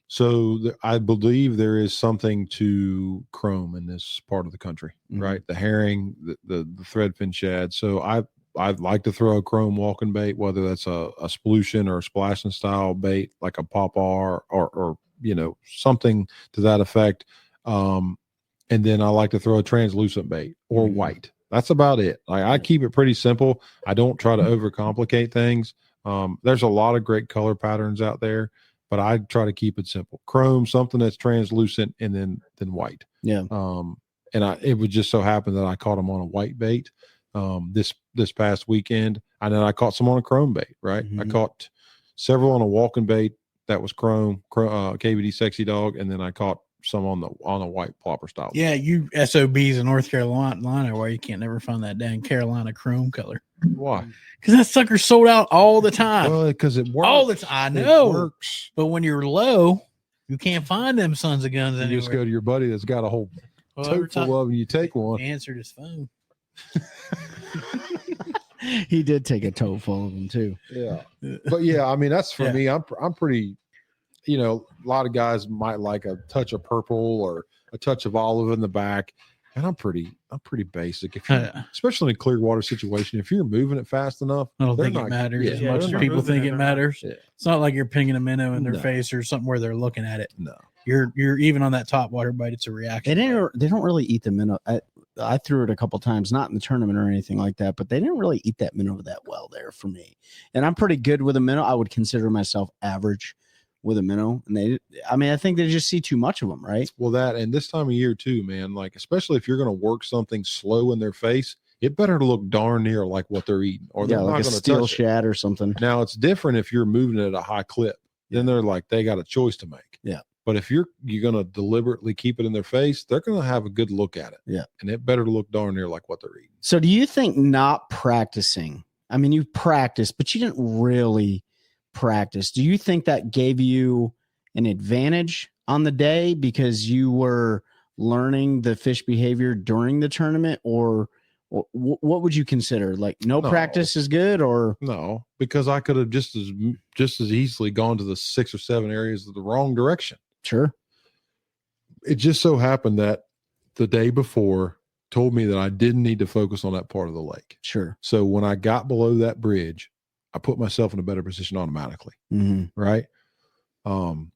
[SPEAKER 5] So I believe there is something to chrome in this part of the country, right? The herring, the threadfin shad. So I'd like to throw a chrome walking bait, whether that's a splution or a splashing style bait, like a pawpaw or something to that effect. And then I like to throw a translucent bait or white. That's about it. Like I keep it pretty simple. I don't try to overcomplicate things. There's a lot of great color patterns out there, but I try to keep it simple. Chrome, something that's translucent, and then white. Yeah. It would just so happen that I caught them on a white bait this past weekend, and then I caught some on a chrome bait. Right. I caught several on a walking bait that was chrome KVD Sexy Dog, and then I caught some on a white plopper style.
[SPEAKER 6] Yeah, you SOBs in North Carolina where you can't never find that dang Carolina chrome color.
[SPEAKER 5] Why?
[SPEAKER 6] Because that sucker sold out all the time.
[SPEAKER 5] Well, because it works.
[SPEAKER 6] All the time. I know.
[SPEAKER 5] It works.
[SPEAKER 6] But when you're low, you can't find them sons of guns anywhere.
[SPEAKER 5] You just go to your buddy that's got a whole tote full of them, and you take one.
[SPEAKER 6] He answered his phone.
[SPEAKER 1] He did take a tote full of them too.
[SPEAKER 5] Yeah. But yeah, I mean, that's for me. I'm pretty, a lot of guys might like a touch of purple or a touch of olive in the back. And I'm pretty basic. If you, especially in a clear water situation, if you're moving it fast enough,
[SPEAKER 6] I don't think it matters as much as people think it matters. Yeah. It's not like you're pinging a minnow in their face or something where they're looking at it.
[SPEAKER 5] No,
[SPEAKER 6] you're even on that top water bite. It's a reaction.
[SPEAKER 1] They don't really eat the minnow. I threw it a couple times, not in the tournament or anything like that, but they didn't really eat that minnow that well there for me. And I'm pretty good with a minnow. I would consider myself average with a minnow, and I think they just see too much of them, right?
[SPEAKER 5] Well, that and this time of year too, man. Like especially if you're going to work something slow in their face, it better to look darn near like what they're eating, or they're
[SPEAKER 1] like
[SPEAKER 5] not
[SPEAKER 1] a
[SPEAKER 5] going to
[SPEAKER 1] steel
[SPEAKER 5] touch
[SPEAKER 1] shad or something.
[SPEAKER 5] Now it's different if you're moving at a high clip. Then they're like they got a choice to make.
[SPEAKER 1] Yeah.
[SPEAKER 5] But if you're going to deliberately keep it in their face, they're going to have a good look at it.
[SPEAKER 1] Yeah.
[SPEAKER 5] And it better look darn near like what they're eating.
[SPEAKER 1] So do you think not practicing? I mean, you practiced, but you didn't really practice. Do you think that gave you an advantage on the day because you were learning the fish behavior during the tournament, or what would you consider? Like no practice is good, or
[SPEAKER 5] no? Because I could have just as easily gone to the 6 or 7 areas of the wrong direction.
[SPEAKER 1] Sure.
[SPEAKER 5] It just so happened that the day before told me that I didn't need to focus on that part of the lake.
[SPEAKER 1] Sure.
[SPEAKER 5] So when I got below that bridge, I put myself in a better position automatically. Right. From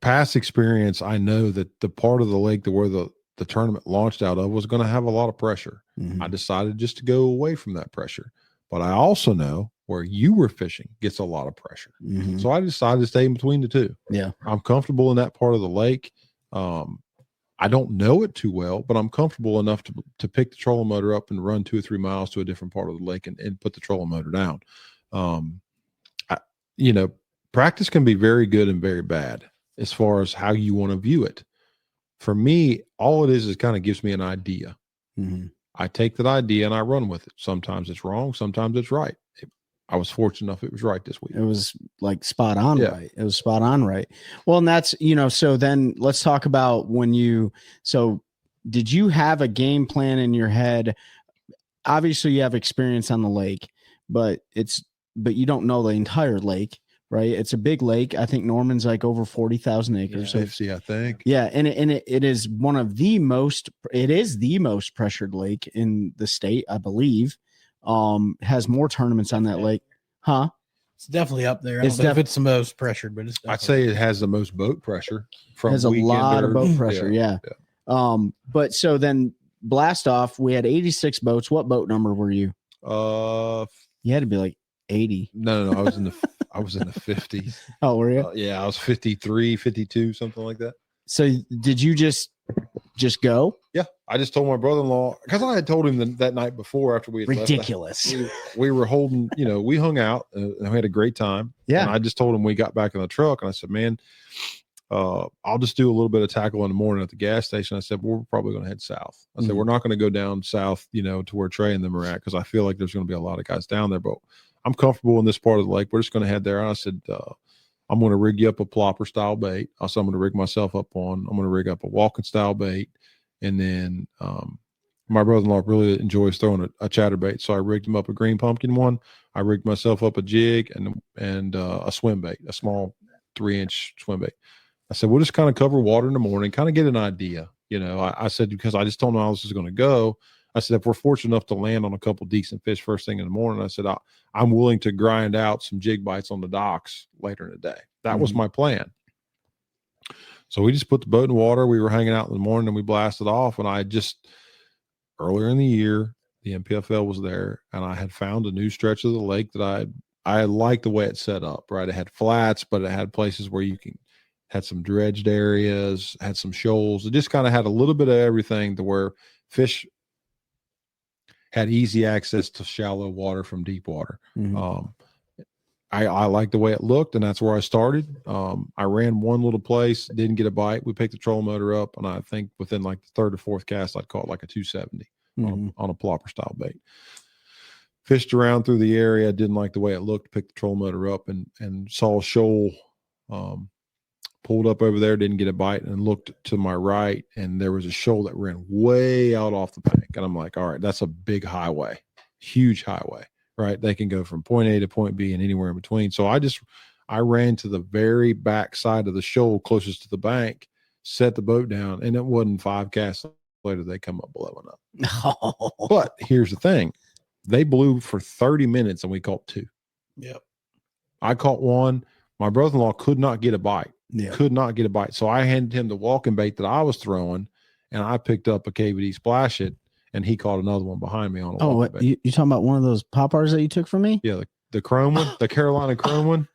[SPEAKER 5] past experience, I know that the part of the lake where the tournament launched out of was going to have a lot of pressure. I decided just to go away from that pressure. But I also know where you were fishing gets a lot of pressure. So I decided to stay in between the two.
[SPEAKER 1] Yeah.
[SPEAKER 5] I'm comfortable in that part of the lake. I don't know it too well, but I'm comfortable enough to pick the trolling motor up and run 2 or 3 miles to a different part of the lake and put the trolling motor down. Practice can be very good and very bad as far as how you want to view it. For me, all it is kind of gives me an idea. I take that idea and I run with it. Sometimes it's wrong. Sometimes it's right. I was fortunate enough it was right this week.
[SPEAKER 1] It was like spot on right. It was spot on right. Well, and that's, so then let's talk about so did you have a game plan in your head? Obviously you have experience on the lake, but you don't know the entire lake, right? It's a big lake. I think Norman's like over 40,000 acres.
[SPEAKER 5] Yeah, 50, I think.
[SPEAKER 1] Yeah. And it is the most pressured lake in the state, I believe. Has more tournaments on that lake. Huh?
[SPEAKER 6] It's definitely up there. I don't know if it's the most pressured, but it's
[SPEAKER 5] I'd say it has the most boat pressure.
[SPEAKER 1] Has a lot of boat pressure. Yeah. But so then blast off, we had 86 boats. What boat number were you? You had to be like 80.
[SPEAKER 5] No. I was in the 50s.
[SPEAKER 1] Oh, were you?
[SPEAKER 5] Yeah, I was 53, 52, something like that.
[SPEAKER 1] So did you just go?
[SPEAKER 5] Yeah, I just told my brother-in-law because I had told him that night before after we had
[SPEAKER 1] ridiculous.
[SPEAKER 5] We were holding, we hung out and we had a great time.
[SPEAKER 1] Yeah,
[SPEAKER 5] and I just told him we got back in the truck and I said, man, I'll just do a little bit of tackle in the morning at the gas station. I said, we're probably going to head south. I said, we're not going to go down south, to where Trey and them are at because I feel like there's going to be a lot of guys down there, but I'm comfortable in this part of the lake. We're just going to head there. And I said, I'm going to rig you up a plopper style bait. Also, I'm going to rig myself up I'm going to rig up a walking style bait. And then my brother-in-law really enjoys throwing a chatterbait. So I rigged him up a green pumpkin one. I rigged myself up a jig and a swim bait, a small 3-inch swim bait. I said, we'll just kind of cover water in the morning, kind of get an idea. I said, because I just don't know how this is going to go. I said, if we're fortunate enough to land on a couple decent fish first thing in the morning, I said, I'm willing to grind out some jig bites on the docks later in the day. That was my plan. So we just put the boat in the water. We were hanging out in the morning and we blasted off. And earlier in the year, the MPFL was there and I had found a new stretch of the lake that I liked the way it set up, right? It had flats, but it had places where had some dredged areas, had some shoals. It just kind of had a little bit of everything to where fish had easy access to shallow water from deep water. I liked the way it looked, and that's where I started. I ran one little place, didn't get a bite. We picked the trolling motor up, and I think within like the third or fourth cast, I'd caught like a 270 on a plopper style bait. Fished around through the area, didn't like the way it looked, picked the trolling motor up and saw a shoal, pulled up over there, didn't get a bite, and looked to my right, and there was a shoal that ran way out off the bank. And I'm like, all right, that's a big highway, huge highway. Right. They can go from point A to point B and anywhere in between. So I ran to the very back side of the shoal closest to the bank, set the boat down, and it wasn't 5 casts later they come up blowing up.
[SPEAKER 1] No.
[SPEAKER 5] But here's the thing. They blew for 30 minutes and we caught 2.
[SPEAKER 6] Yep.
[SPEAKER 5] I caught 1. My brother-in-law could not get a bite.
[SPEAKER 1] Yeah.
[SPEAKER 5] Could not get a bite. So I handed him the walking bait that I was throwing and I picked up a KVD Splash It. And he caught another one behind me on a walking bait.
[SPEAKER 1] You talking about one of those pop-ars that you took from me?
[SPEAKER 5] Yeah, the chrome one, the Carolina chrome one.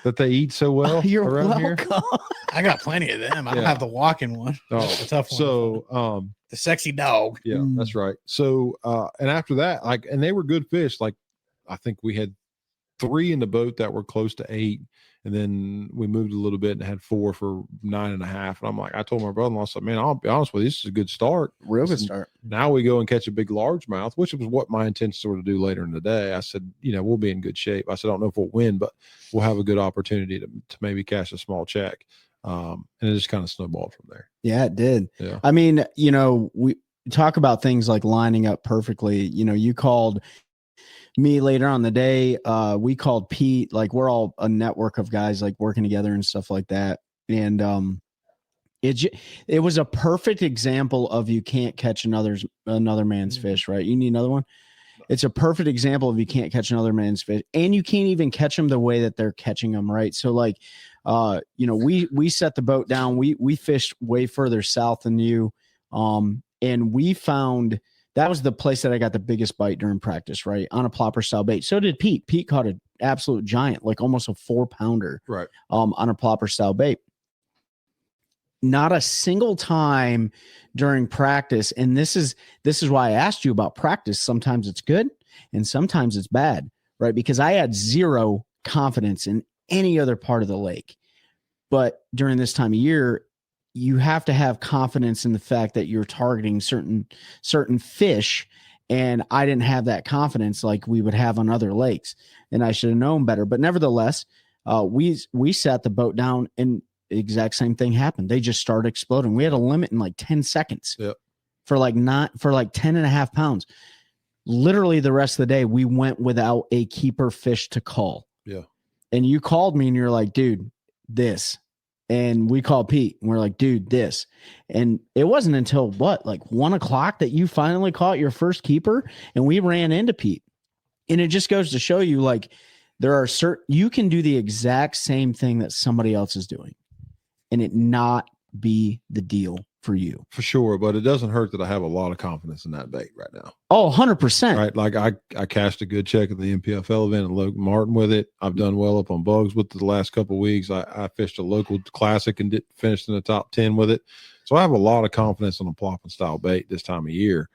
[SPEAKER 5] that they eat so well
[SPEAKER 1] You're
[SPEAKER 5] around here.
[SPEAKER 1] welcome.
[SPEAKER 6] I got plenty of them. I don't have the walking one.
[SPEAKER 5] Oh,
[SPEAKER 6] That's a tough one.
[SPEAKER 5] so
[SPEAKER 6] the sexy dog.
[SPEAKER 5] yeah, that's right. So and after that, like, and they were good fish. Like, I think we had 3 in the boat that were close to 8, and then we moved a little bit and had 4 for 9.5. And I'm like, I told my brother-in-law, I said, man, I'll be honest with you, this is a good start.
[SPEAKER 1] Real good start.
[SPEAKER 5] Now we go and catch a big largemouth, which was what my intention was to do later in the day. I said, you know, we'll be in good shape. I said, I don't know if we'll win, but we'll have a good opportunity to maybe cash a small check. And it just kind of snowballed from there.
[SPEAKER 1] Yeah, it did.
[SPEAKER 5] Yeah.
[SPEAKER 1] I mean, you know, we talk about things like lining up perfectly. You know, you called me later on the day. We called Pete. Like, we're all a network of guys like working together and stuff like that. And it was a perfect example of you can't catch another man's fish, right? You need another one. It's a perfect example of you can't catch another man's fish, and you can't even catch them the way that they're catching them, right? So like, you know, we set the boat down. We fished way further south than you, and we found that was the place that I got the biggest bite during practice, right? On a plopper style bait. So did Pete. Pete caught an absolute giant, like almost a 4-pounder,
[SPEAKER 5] right?
[SPEAKER 1] On a plopper style bait. Not a single time during practice. And this is why I asked you about practice. Sometimes it's good and sometimes it's bad, right? Because I had zero confidence in any other part of the lake. But during this time of year, you have to have confidence in the fact that you're targeting certain fish. And I didn't have that confidence like we would have on other lakes, and I should have known better. But nevertheless, we sat the boat down, and the exact same thing happened. They just started exploding. We had a limit in like 10 seconds for like 10.5 pounds. Literally the rest of the day, we went without a keeper fish to call.
[SPEAKER 5] Yeah.
[SPEAKER 1] And you called me and you're like, dude, this. And we called Pete and we're like, dude, this. And it wasn't until like 1 o'clock that you finally caught your first keeper, and we ran into Pete. And it just goes to show you, like, there are you can do the exact same thing that somebody else is doing and it not be the deal for you.
[SPEAKER 5] For sure. But it doesn't hurt that I have a lot of confidence in that bait right now.
[SPEAKER 1] Oh, 100%.
[SPEAKER 5] Right. Like I cashed a good check at the MPFL event in Logan Martin with it. I've done well up on bugs with it the last couple of weeks. I fished a local classic and finished in the top 10 with it. So I have a lot of confidence on a plopping style bait this time of year.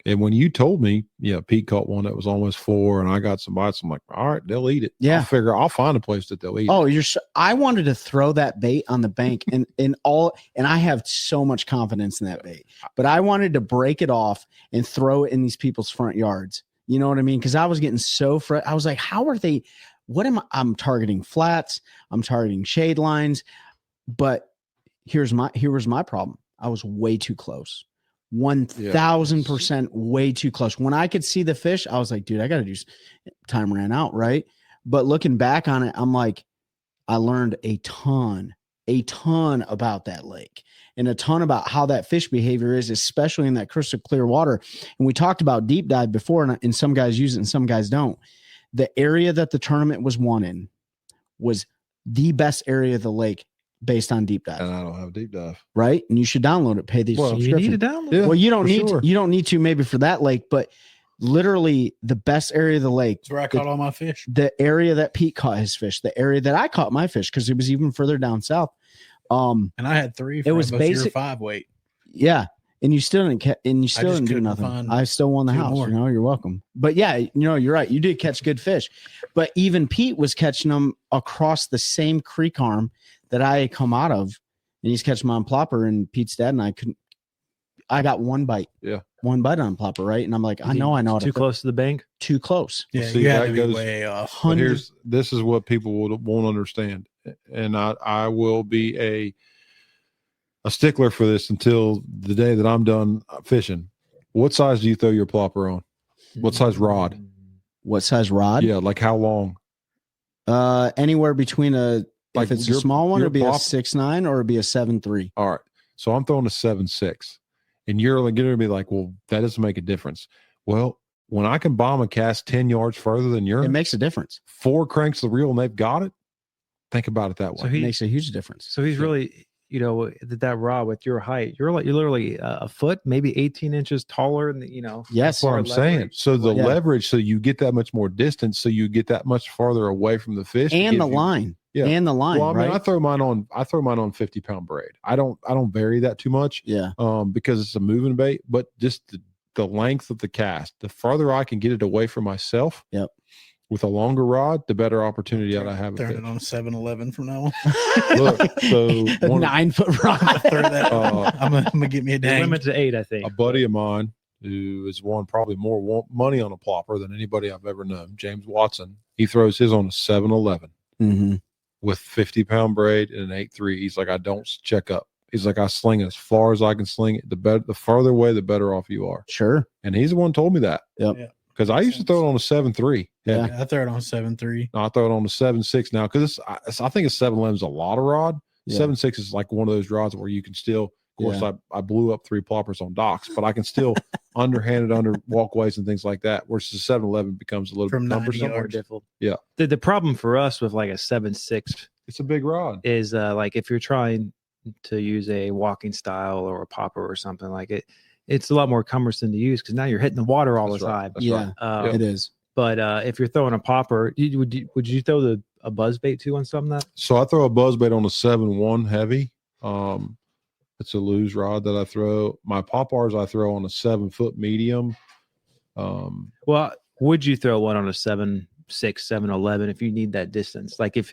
[SPEAKER 5] And when you told me, Pete caught one that was almost 4 and I got some bites, I'm like, all right, they'll eat it.
[SPEAKER 1] Yeah.
[SPEAKER 5] I'll find a place that they'll eat
[SPEAKER 1] it. I wanted to throw that bait on the bank and I have so much confidence in that bait, but I wanted to break it off and throw it in these people's front yards. You know what I mean? Cause I was getting so I was like, how are they, I'm targeting flats. I'm targeting shade lines, but here was my problem. I was way too close. 1,000% way too close. When I could see the fish, I was like, dude, I got to do. Time ran out, right? But looking back on it, I'm like, I learned a ton about that lake and a ton about how that fish behavior is, especially in that crystal clear water. And we talked about deep dive before, and some guys use it and some guys don't. The area that the tournament was won in was the best area of the lake based on deep dive.
[SPEAKER 5] And I don't have a deep dive.
[SPEAKER 1] Right. And you should download it, pay the subscription.
[SPEAKER 4] You need to download
[SPEAKER 5] it.
[SPEAKER 1] Well, you don't need to maybe for that lake, but literally the best area of the lake.
[SPEAKER 6] That's where I caught all my fish.
[SPEAKER 1] The area that Pete caught his fish, the area that I caught my fish, because it was even further down south.
[SPEAKER 6] And I had 3.
[SPEAKER 1] It was basic
[SPEAKER 6] 5 weight.
[SPEAKER 1] Yeah. And you still didn't do nothing. I still won the house.
[SPEAKER 6] More.
[SPEAKER 1] You're welcome. But yeah, you're right. You did catch good fish, but even Pete was catching them across the same creek arm that I had come out of, and he's catching them on plopper. And Pete's dad and I got one bite.
[SPEAKER 5] Yeah.
[SPEAKER 1] One bite on plopper. Right. And I'm like, I know.
[SPEAKER 4] Too close to the bank.
[SPEAKER 1] Too close.
[SPEAKER 6] Yeah.
[SPEAKER 5] See,
[SPEAKER 6] you had to be
[SPEAKER 5] goes
[SPEAKER 6] way off.
[SPEAKER 5] This is what people won't understand. And I will be a stickler for this until the day that I'm done fishing. What size do you throw your plopper on? What size rod?
[SPEAKER 1] What size rod?
[SPEAKER 5] Yeah. Like how long?
[SPEAKER 1] Anywhere between if it's a small one, it'd be a 6.9 or it'd be a 7.3.
[SPEAKER 5] All right. So I'm throwing a 7.6 and you're going to be like, well, that doesn't make a difference. Well, when I can bomb a cast 10 yards further than yours,
[SPEAKER 1] it makes a difference.
[SPEAKER 5] 4 cranks the reel and they've got it. Think about it that way.
[SPEAKER 1] So it makes a huge difference.
[SPEAKER 4] So he's really, that rod with your height, you're literally a foot, maybe 18 inches taller than
[SPEAKER 1] Yes,
[SPEAKER 5] that's what I'm saying. So the leverage, so you get that much more distance, so you get that much farther away from the fish
[SPEAKER 1] and the line.
[SPEAKER 5] Yeah,
[SPEAKER 1] and the line.
[SPEAKER 5] Well, I mean,
[SPEAKER 1] right?
[SPEAKER 5] I throw mine on 50-pound braid. I don't vary that too much.
[SPEAKER 1] Yeah,
[SPEAKER 5] because it's a moving bait, but just the length of the cast, the farther I can get it away from myself.
[SPEAKER 1] Yep.
[SPEAKER 5] With a longer rod, the better opportunity that I have.
[SPEAKER 6] Turn it on a 7-Eleven from now on.
[SPEAKER 5] Look, so
[SPEAKER 1] a 9-foot rod.
[SPEAKER 6] I'm gonna get me a dang.
[SPEAKER 4] Limit to 8, I think.
[SPEAKER 5] A buddy of mine who has won probably more money on a plopper than anybody I've ever known, James Watson. He throws his on a 7-Eleven with 50-pound braid and an 8.3. He's like, I don't check up. He's like, I sling it as far as I can sling it. The farther away, the better off you are.
[SPEAKER 1] Sure.
[SPEAKER 5] And he's the one who told me that.
[SPEAKER 1] Yep.
[SPEAKER 6] Yeah.
[SPEAKER 5] Because I used to throw it on a 7.3.
[SPEAKER 1] Yeah.
[SPEAKER 6] I throw it on 7.3.
[SPEAKER 5] No, I throw it on a 7.6 now because I think a 7.11 is a lot of rod.
[SPEAKER 1] Yeah.
[SPEAKER 5] 7.6 is like one of those rods where you can still, of course, I blew up 3 ploppers on docks, but I can still underhand it under walkways and things like that. Whereas the 7.11 becomes a little bit cumbersome.
[SPEAKER 4] More difficult.
[SPEAKER 5] Yeah.
[SPEAKER 4] The problem for us with like a 7.6,
[SPEAKER 5] it's a big rod,
[SPEAKER 4] is like if you're trying to use a walking style or a popper or something like it. It's a lot more cumbersome to use because now you're hitting the water all the time.
[SPEAKER 1] Yeah, it is.
[SPEAKER 4] But if you're throwing a popper, would you throw a buzz bait too on something that?
[SPEAKER 5] So I throw a buzz bait on a 7.1 heavy. It's a loose rod that I throw. My poppers I throw on a 7-foot medium.
[SPEAKER 4] Well, would you throw one on a 7.6, 7.11 if you need that distance? Like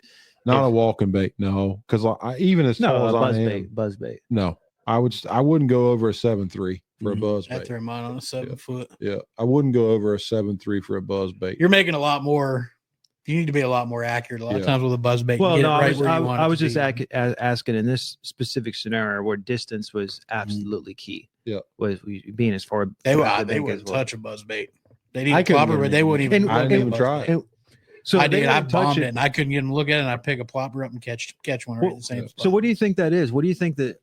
[SPEAKER 5] not a walking bait, no, because I even as tall as
[SPEAKER 4] buzz bait.
[SPEAKER 5] No, I wouldn't go over a 7.3. For a buzz bait.
[SPEAKER 6] I throw mine on a 7-foot.
[SPEAKER 5] Yeah, I wouldn't go over a 7.3 for a buzz bait.
[SPEAKER 6] You're making a lot more. You need to be a lot more accurate. A lot of times with a buzz bait, you get it right where you want it
[SPEAKER 4] I was
[SPEAKER 6] to
[SPEAKER 4] just
[SPEAKER 6] be.
[SPEAKER 4] asking in this specific scenario where distance was absolutely key.
[SPEAKER 5] Yeah,
[SPEAKER 4] was being as far.
[SPEAKER 6] They wouldn't touch a buzz bait. They need a plopper, but they wouldn't even.
[SPEAKER 5] I didn't even try it.
[SPEAKER 4] So
[SPEAKER 6] I did. I bombed it, and I couldn't get them to look at it. And I pick a plopper up and catch one right at the same spot.
[SPEAKER 4] So what do you think that is? What do you think that?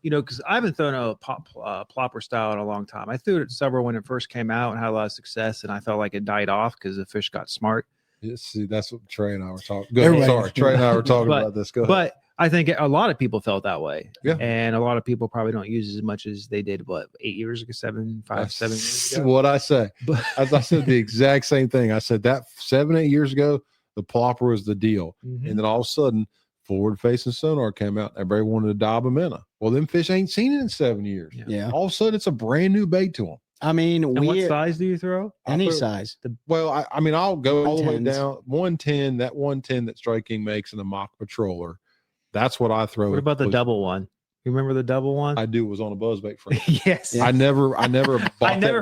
[SPEAKER 4] Because I haven't thrown a plopper style in a long time. I threw it several when it first came out and had a lot of success, and I felt like it died off because the fish got smart.
[SPEAKER 5] Yeah, see, that's what Trey and I were talking. Sorry, Trey and I were talking about this. Go ahead.
[SPEAKER 4] But I think a lot of people felt that way.
[SPEAKER 5] Yeah,
[SPEAKER 4] and a lot of people probably don't use as much as they did. 8 years ago, 7 years ago.
[SPEAKER 5] What I say, as I said the exact same thing. I said that 7-8 years ago, the plopper was the deal, and then all of a sudden, forward-facing sonar came out. Everybody wanted to dive them in. Well, them fish ain't seen it in 7 years.
[SPEAKER 1] Yeah.
[SPEAKER 5] All of a sudden, it's a brand new bait to them.
[SPEAKER 1] I mean,
[SPEAKER 4] what size do you throw?
[SPEAKER 1] Any size.
[SPEAKER 5] I mean, I'll go all the way down 110. That 110 that Strike King makes in a mock patroller. That's what I throw.
[SPEAKER 4] What about the double one? You remember the double one?
[SPEAKER 5] I do. Was on a buzzbait frame.
[SPEAKER 4] Yes.
[SPEAKER 5] I never.
[SPEAKER 4] I never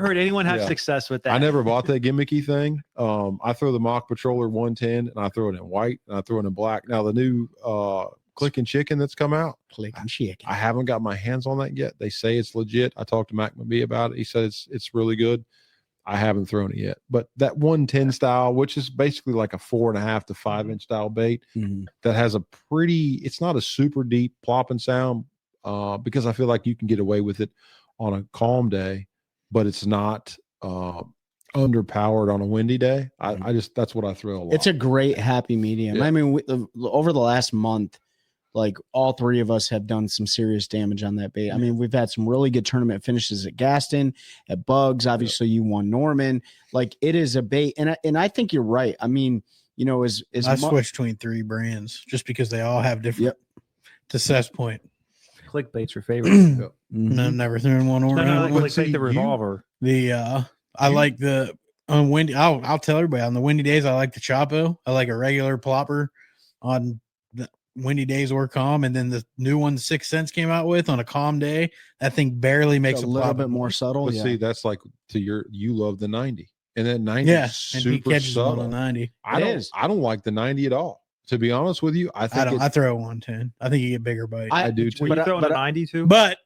[SPEAKER 4] heard anyone have success with that.
[SPEAKER 5] I never bought that gimmicky thing. I throw the mock patroller 110, and I throw it in white, and I throw it in black. Now the new Click and Chicken that's come out.
[SPEAKER 1] Click and Chicken.
[SPEAKER 5] I haven't got my hands on that yet. They say it's legit. I talked to Mac McBee about it. He said it's really good. I haven't thrown it yet, but that 110 style, which is basically like a 4.5 to 5 inch style bait, that has a pretty. It's not a super deep plopping sound. Because I feel like you can get away with it on a calm day, but it's not underpowered on a windy day. I just that's what I throw a lot.
[SPEAKER 1] It's a great happy medium.
[SPEAKER 5] Yeah.
[SPEAKER 1] I mean, over the last month, like all three of us have done some serious damage on that bait. I mean, we've had some really good tournament finishes at Gaston, at Bugs. Obviously, you won Norman. Like it is a bait, and I think you're right. I mean, I
[SPEAKER 6] switched between 3 brands just because they all have different.
[SPEAKER 1] Yep.
[SPEAKER 6] To Seth's point.
[SPEAKER 4] Clickbait's your favorite.
[SPEAKER 6] No, I've never thrown one or
[SPEAKER 4] clickbait the revolver.
[SPEAKER 6] I like the on windy. I'll tell everybody on the windy days I like the Chapo. I like a regular plopper on the windy days or calm, and then the new one 6 cents came out with on a calm day. That thing barely makes
[SPEAKER 1] a little bit more subtle.
[SPEAKER 5] But see, that's like you love the 90, and that 90 is super
[SPEAKER 6] and he catches
[SPEAKER 5] subtle.
[SPEAKER 6] on a 90.
[SPEAKER 5] I don't like the 90 at all. To be honest with you, I
[SPEAKER 6] throw a 110. I think you get bigger bites.
[SPEAKER 5] I do too.
[SPEAKER 4] Were you throwing a 90 too?
[SPEAKER 6] But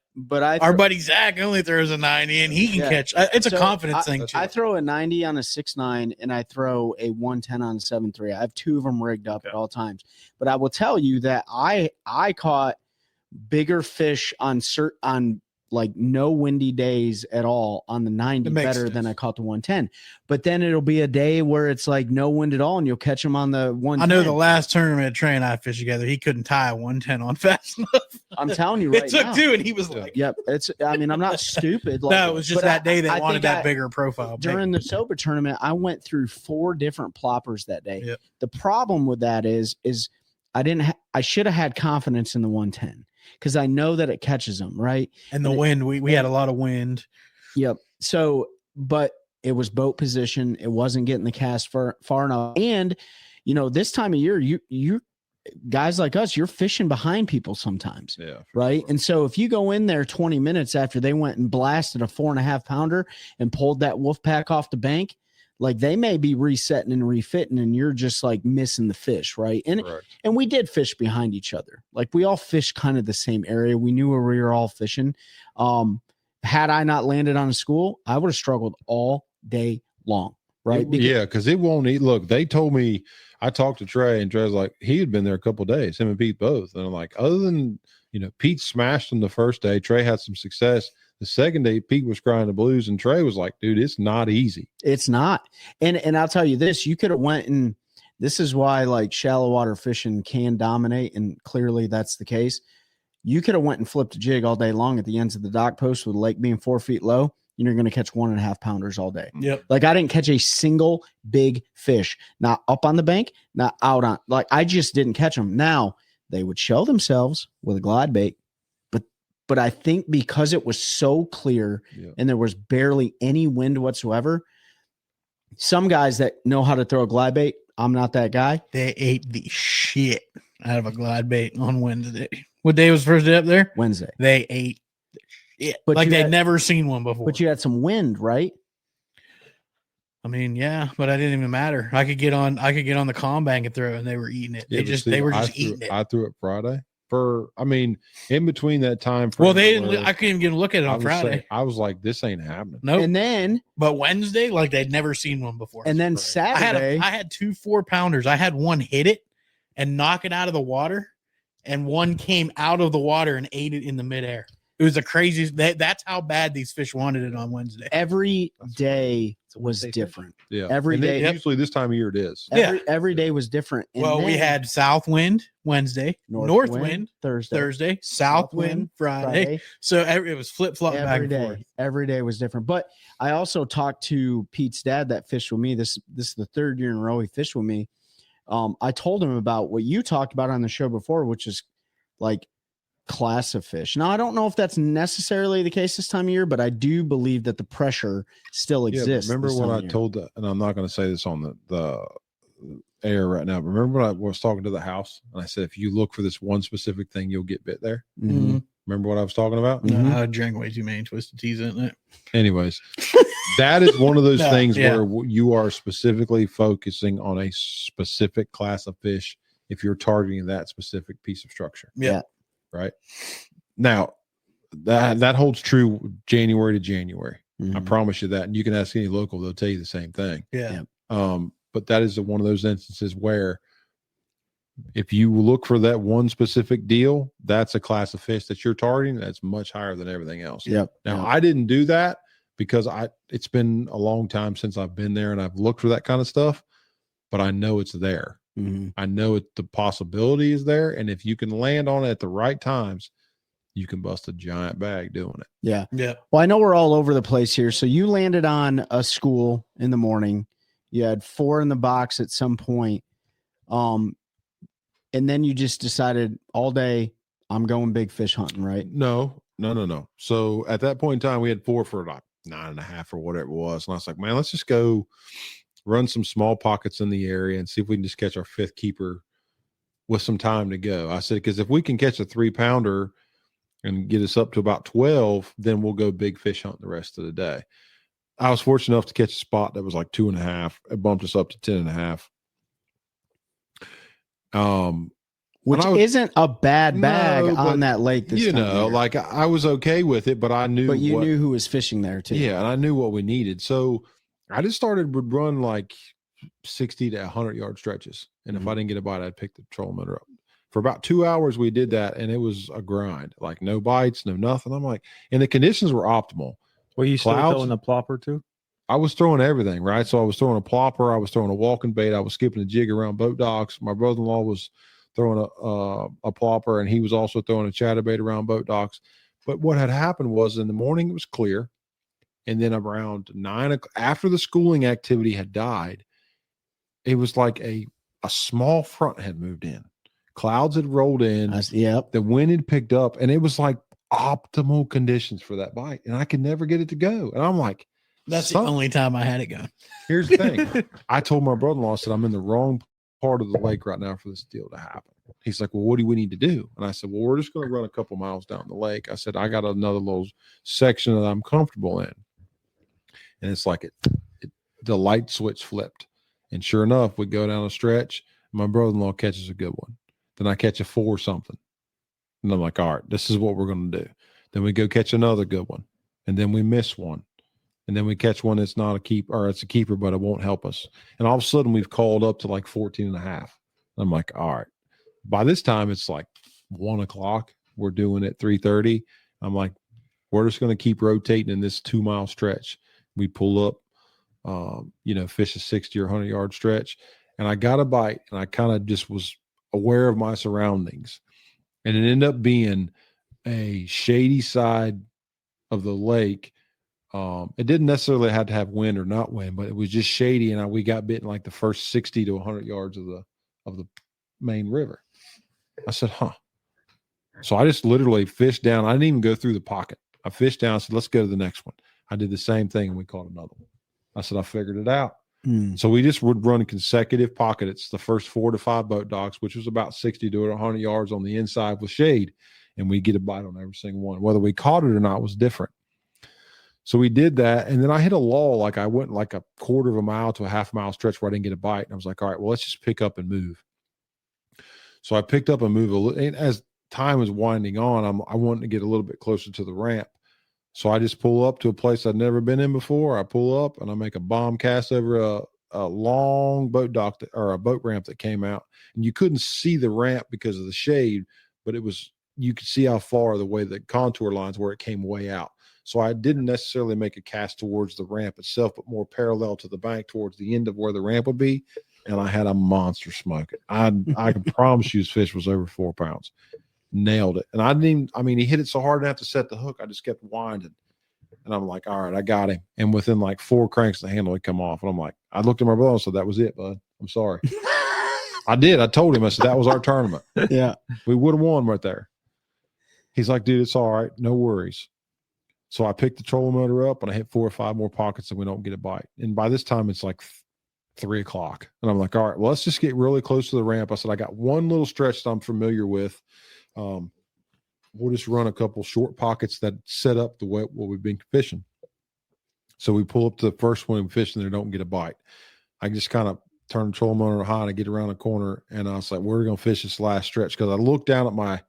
[SPEAKER 6] our buddy Zach only throws a 90 and he can catch. It's a confidence thing too.
[SPEAKER 1] I throw a 90 on a 6.9 and I throw a 110 on a 7.3. I have 2 of them rigged up at all times. But I will tell you that I caught bigger fish on like no windy days at all on the 90 better than I caught the 110. But then it'll be a day where it's like no wind at all and you'll catch them on the 110.
[SPEAKER 6] I know the last tournament Trey and I fished together, he couldn't tie a 110 on fast enough.
[SPEAKER 1] I'm telling you right
[SPEAKER 6] it took
[SPEAKER 1] now.
[SPEAKER 6] two and he was like,
[SPEAKER 1] yep. I'm not stupid. Like,
[SPEAKER 6] no, it was just that day they wanted that bigger profile.
[SPEAKER 1] During the sober tournament, I went through 4 different ploppers that day.
[SPEAKER 6] Yep.
[SPEAKER 1] The problem with that is I should have had confidence in the 110 because I know that it catches them, right?
[SPEAKER 6] And the wind, we had a lot of wind.
[SPEAKER 1] Yep. So, but it was boat position. It wasn't getting the cast far enough. And, this time of year, you guys like us, you're fishing behind people sometimes.
[SPEAKER 5] Yeah.
[SPEAKER 1] Right.
[SPEAKER 5] Sure.
[SPEAKER 1] And so if you go in there 20 minutes after they went and blasted a 4.5 pounder and pulled that wolf pack off the bank, like they may be resetting and refitting and you're just like missing the fish. Right. And we did fish behind each other. Like we all fished kind of the same area. We knew where we were all fishing. Had I not landed on a school, I would have struggled all day long. Right.
[SPEAKER 5] Because it won't eat. Look, they told me, I talked to Trey and Trey's like, he had been there a couple of days, him and Pete both. And I'm like, other than, Pete smashed him the first day, Trey had some success. The second day, Pete was crying the blues, and Trey was like, dude, it's not easy.
[SPEAKER 1] It's not. And I'll tell you this, you could have went and this is why like shallow water fishing can dominate. And clearly that's the case. You could have went and flipped a jig all day long at the ends of the dock post with the lake being 4 feet low. You're going to catch 1.5 pounders all day.
[SPEAKER 6] Yep.
[SPEAKER 1] Like I didn't catch a single big fish, not up on the bank, not out on, like I just didn't catch them. Now they would show themselves with a glide bait, but I think because it was so clear and there was barely any wind whatsoever, some guys that know how to throw a glide bait, I'm not that guy.
[SPEAKER 6] They ate the shit out of a glide bait on Wednesday. What day was the first day up there?
[SPEAKER 1] Wednesday.
[SPEAKER 6] They ate it.
[SPEAKER 1] But
[SPEAKER 6] like they'd never seen one before.
[SPEAKER 1] But you had some wind, right?
[SPEAKER 6] I mean, yeah, but I didn't even matter. I could get on the calm bank and throw, and they were eating it. They were just eating it.
[SPEAKER 5] I threw it Friday. In between that time.
[SPEAKER 6] Well, they didn't. I couldn't even get a look at it on Friday.
[SPEAKER 5] I was like, this ain't happening.
[SPEAKER 6] No.
[SPEAKER 1] Nope.
[SPEAKER 6] But Wednesday, like they'd never seen one before.
[SPEAKER 1] And then Saturday,
[SPEAKER 6] I had 2 4-pounders. I had one hit it and knock it out of the water, and one came out of the water and ate it in the midair. It was the craziest. That's how bad these fish wanted it on Wednesday.
[SPEAKER 1] Every day was different.
[SPEAKER 5] Yeah.
[SPEAKER 1] Every day.
[SPEAKER 5] Usually this time of year it is.
[SPEAKER 1] Every day was different. And
[SPEAKER 6] well, we had south wind Wednesday, north wind Thursday, south wind Friday. So it was flip flop back and forth.
[SPEAKER 1] Every day was different. But I also talked to Pete's dad that fished with me. This is the 3rd year in a row he fished with me. I told him about what you talked about on the show before, which is like class of fish. Now, I don't know if that's necessarily the case this time of year, but I do believe that the pressure still exists.
[SPEAKER 5] Remember when I told that, and I'm not going to say this on the air right now, but remember when I was talking to the house and I said, if you look for this one specific thing, you'll get bit there.
[SPEAKER 1] Mm-hmm.
[SPEAKER 5] Remember what I was talking about?
[SPEAKER 6] No, I drank way too many Twisted Teas in it.
[SPEAKER 5] Anyways, that is one of those things where you are specifically focusing on a specific class of fish if you're targeting that specific piece of structure.
[SPEAKER 1] Yeah.
[SPEAKER 5] Right now, that holds true January to January. I promise you that. And you can ask any local; they'll tell you the same thing.
[SPEAKER 6] Yeah.
[SPEAKER 5] But that is one of those instances where, if you look for that one specific deal, that's a class of fish that you're targeting that's much higher than everything else.
[SPEAKER 1] Yep.
[SPEAKER 5] Now, I didn't do that because it's been a long time since I've been there and I've looked for that kind of stuff, but I know it's there. I know the possibility is there, and if you can land on it at the right times, you can bust a giant bag doing it.
[SPEAKER 1] Yeah. Well, I know we're all over the place here. So you landed on a school in the morning. You had 4 in the box at some point, and then you just decided all day I'm going big fish hunting, right?
[SPEAKER 5] No. So at that point in time, we had 4 for like 9.5 or whatever it was, and I was like, man, let's just go run some small pockets in the area and see if we can just catch our 5th keeper with some time to go. I said, because if we can catch a 3-pounder and get us up to about 12, then we'll go big fish hunt the rest of the day. I was fortunate enough to catch a spot that was like 2.5. It bumped us up to 10.5.
[SPEAKER 1] Which isn't a bad bag on that lake this time.
[SPEAKER 5] Like I was okay with it, but I knew.
[SPEAKER 1] But you knew who was fishing there too.
[SPEAKER 5] Yeah, and I knew what we needed. So I just would run like 60 to 100 yard stretches. And if I didn't get a bite, I'd pick the trolling motor up. For about 2 hours, we did that, and it was a grind. Like no bites, no nothing. I'm like, and the conditions were optimal.
[SPEAKER 4] Were you still throwing the plopper too?
[SPEAKER 5] I was throwing everything, right? So I was throwing a plopper, I was throwing a walking bait, I was skipping a jig around boat docks. My brother-in-law was throwing a plopper, and he was also throwing a chatterbait around boat docks. But what had happened was in the morning it was clear, and then around 9 o'clock, after the schooling activity had died, it was like a small front had moved in. Clouds had rolled in.
[SPEAKER 1] Yep.
[SPEAKER 5] The wind had picked up, and it was like optimal conditions for that bite, and I could never get it to go. And I'm like,
[SPEAKER 6] that's the only time I had it go.
[SPEAKER 5] Here's the thing. I told my brother-in-law, I said, I'm in the wrong part of the lake right now for this deal to happen. He's like, well, what do we need to do? And I said, well, we're just going to run a couple miles down the lake. I said, I got another little section that I'm comfortable in. And it's like the light switch flipped. And sure enough, we go down a stretch. My brother-in-law catches a good one. Then I catch a 4 something. And I'm like, all right, this is what we're going to do. Then we go catch another good one. And then we miss one. And then we catch one that's not a keeper, or it's a keeper, but it won't help us. And all of a sudden we've called up to like 14 and a half. I'm like, all right. By this time it's like 1 o'clock. We're doing it 3:30. I'm like, we're just going to keep rotating in this 2 mile stretch. We pull up, fish a 60 or 100-yard stretch. And I got a bite, and I kind of just was aware of my surroundings. And it ended up being a shady side of the lake. It didn't necessarily have to have wind or not wind, but it was just shady, and we got bitten like the first 60 to 100 yards of the main river. I said, huh. So I just literally fished down. I didn't even go through the pocket. I fished down. I said, let's go to the next one. I did the same thing, and we caught another one. I said, I figured it out. So we just would run consecutive pocket. It's the first 4 to 5 boat docks, which was about 60 to 100 yards on the inside with shade, and we get a bite on every single one. Whether we caught it or not was different. So we did that, and then I hit a lull. Like I went like a quarter of a mile to a half mile stretch where I didn't get a bite, and I was like, all right, well, let's just pick up and move. So I picked up and moved a little, and as time was winding on, I wanted to get a little bit closer to the ramp. So I just pull up to a place I'd never been in before. I pull up and I make a bomb cast over a long boat dock or a boat ramp that came out, and you couldn't see the ramp because of the shade, but you could see how far the way the contour lines where it came way out. So I didn't necessarily make a cast towards the ramp itself, but more parallel to the bank towards the end of where the ramp would be. And I had a monster smoke. I can promise you his fish was over 4 pounds. Nailed it. And he hit it so hard I didn't have to set the hook. I just kept winding. And I'm like, all right, I got him. And within like 4 cranks, the handle would come off. And I'm like, I looked at my brother and said, that was it, bud. I'm sorry. I did. I told him, I said, that was our tournament.
[SPEAKER 1] Yeah.
[SPEAKER 5] We would have won right there. He's like, dude, it's all right. No worries. So I picked the trolling motor up and I hit 4 or 5 more pockets and we don't get a bite. And by this time it's like 3 o'clock. And I'm like, all right, well, let's just get really close to the ramp. I said, I got one little stretch that I'm familiar with. We'll just run a couple short pockets that set up the way what we've been fishing. So we pull up to the first one and fish and they don't get a bite. I just kind of turn the trolling motor high and I get around the corner and I was like, we're going to fish this last stretch. Cause I looked down at my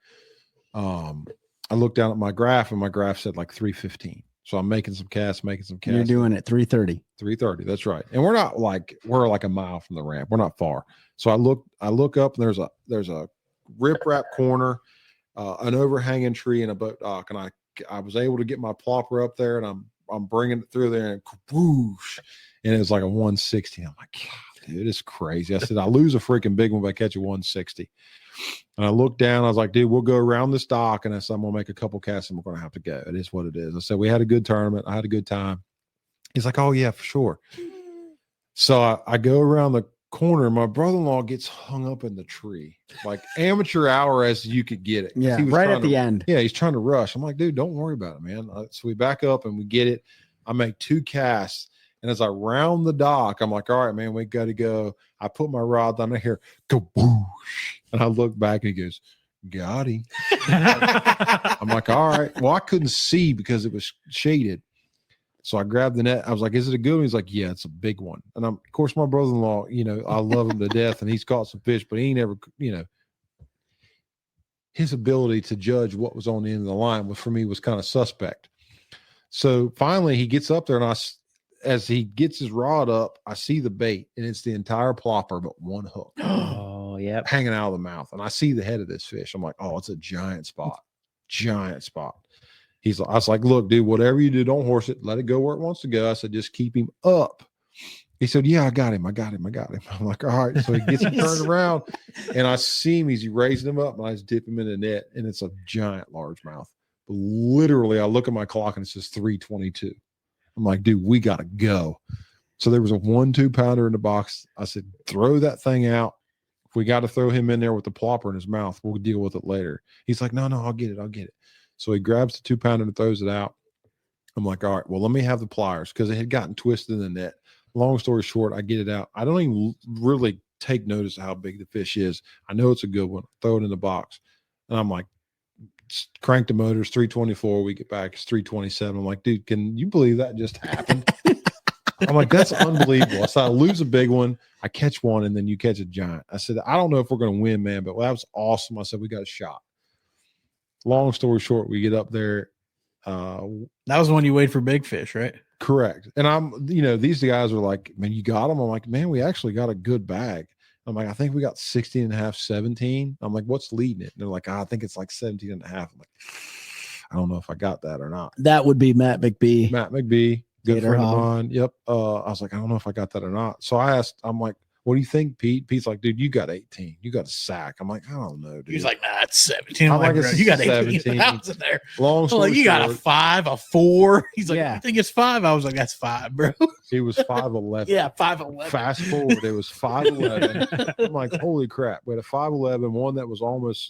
[SPEAKER 5] graph and my graph said like 3:15. So I'm making some casts. You're
[SPEAKER 1] doing it 3:30.
[SPEAKER 5] 3:30. That's right. And we're like a mile from the ramp. We're not far. So I look up and there's a riprap corner, an overhanging tree and a boat dock. And I was able to get my plopper up there and I'm bringing it through there and whoosh. And it was like a 160. I'm like, God, dude, it's crazy. I said, I lose a freaking big one if I catch a 160. And I looked down. I was like, dude, we'll go around this dock. And I said, I'm going to make a couple casts and we're going to have to go. It is what it is. I said, we had a good tournament. I had a good time. He's like, oh, yeah, for sure. So I go around the corner. My brother-in-law gets hung up in the tree, like amateur hour as you could get it.
[SPEAKER 1] Yeah, right at the end.
[SPEAKER 5] Yeah, he's trying to rush. I'm like, dude, don't worry about it, man. So we back up and we get it. I make 2 casts. And as I round the dock, I'm like, all right, man, we got to go. I put my rod down here, go whoosh. And I look back and he goes, got him. I'm like, all right. Well, I couldn't see because it was shaded. So I grabbed the net. I was like, is it a good one? He's like, yeah, it's a big one. And of course, my brother-in-law, I love him to death and he's caught some fish, but he never, his ability to judge what was on the end of the line for me was kind of suspect. So finally he gets up there and as he gets his rod up, I see the bait and it's the entire plopper, but one hook.
[SPEAKER 4] Oh, yeah,
[SPEAKER 5] hanging out of the mouth. And I see the head of this fish. I'm like, oh, it's a giant spot. Giant spot. I was like, look, dude, whatever you do, don't horse it. Let it go where it wants to go. I said, just keep him up. He said, yeah, I got him. I'm like, all right. So he gets him turned around, and I see him. He's raising him up, and I just dip him in the net, and it's a giant largemouth. But literally, I look at my clock, and it says 3:22. I'm like, dude, we got to go. So there was a 1-2 pounder in the box. I said, throw that thing out. If we got to throw him in there with the plopper in his mouth, we'll deal with it later. He's like, no, I'll get it. So he grabs the 2 pounder and throws it out. I'm like, all right, well, let me have the pliers, because it had gotten twisted in the net. Long story short, I get it out. I don't even really take notice of how big the fish is. I know it's a good one. Throw it in the box. And I'm like, crank the motors, 324. We get back, it's 327. I'm like, dude, can you believe that just happened? I'm like, that's unbelievable. I said, I lose a big one, I catch one, and then you catch a giant. I said, I don't know if we're going to win, man, but that was awesome. I said, we got a shot. Long story short, we get up there.
[SPEAKER 6] That was when you weighed for big fish, right?
[SPEAKER 5] Correct. And these guys are like, man, you got them? I'm like, man, we actually got a good bag. I'm like, I think we got 16 and a half, 17. I'm like, what's leading it? And they're like, I think it's like 17 and a half. I'm like, I don't know if I got that or not.
[SPEAKER 1] That would be Matt McBee.
[SPEAKER 5] Good friend of mine. Yep. I was like, I don't know if I got that or not. So I asked, I'm like, what do you think, Pete? Pete's like, dude, you got 18. You got a sack. I'm like, I don't know, dude.
[SPEAKER 6] He's like, nah, it's 17.
[SPEAKER 5] I'm like,
[SPEAKER 6] bro, you got 18
[SPEAKER 5] 17.
[SPEAKER 6] pounds in there.
[SPEAKER 5] Long story
[SPEAKER 6] like, you got a 5, a 4. He's like,
[SPEAKER 1] Yeah.
[SPEAKER 6] I think it's 5. I was like, that's 5, bro.
[SPEAKER 5] He was 5'11".
[SPEAKER 6] Yeah, 5'11".
[SPEAKER 5] Fast forward, it was 5'11". I'm like, holy crap. We had a 5'11", one that was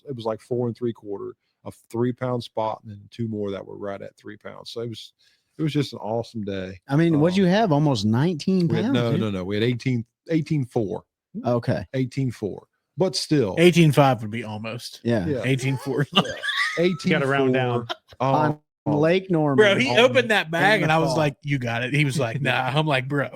[SPEAKER 5] it was like 4 3/4, a 3-pound spot, and then 2 more that were right at 3 pounds. So it was just an awesome day.
[SPEAKER 1] I mean, what'd you have? Almost 19 pounds?
[SPEAKER 5] No. We had 18.4.
[SPEAKER 1] Okay.
[SPEAKER 5] 18.4. But still.
[SPEAKER 6] 18.5 would be almost.
[SPEAKER 1] Yeah.
[SPEAKER 6] 18.4.
[SPEAKER 5] 18.
[SPEAKER 4] Got to round down.
[SPEAKER 1] On Lake Norman.
[SPEAKER 6] Bro, he opened that bag and I was like, you got it. He was like, nah. I'm like, bro.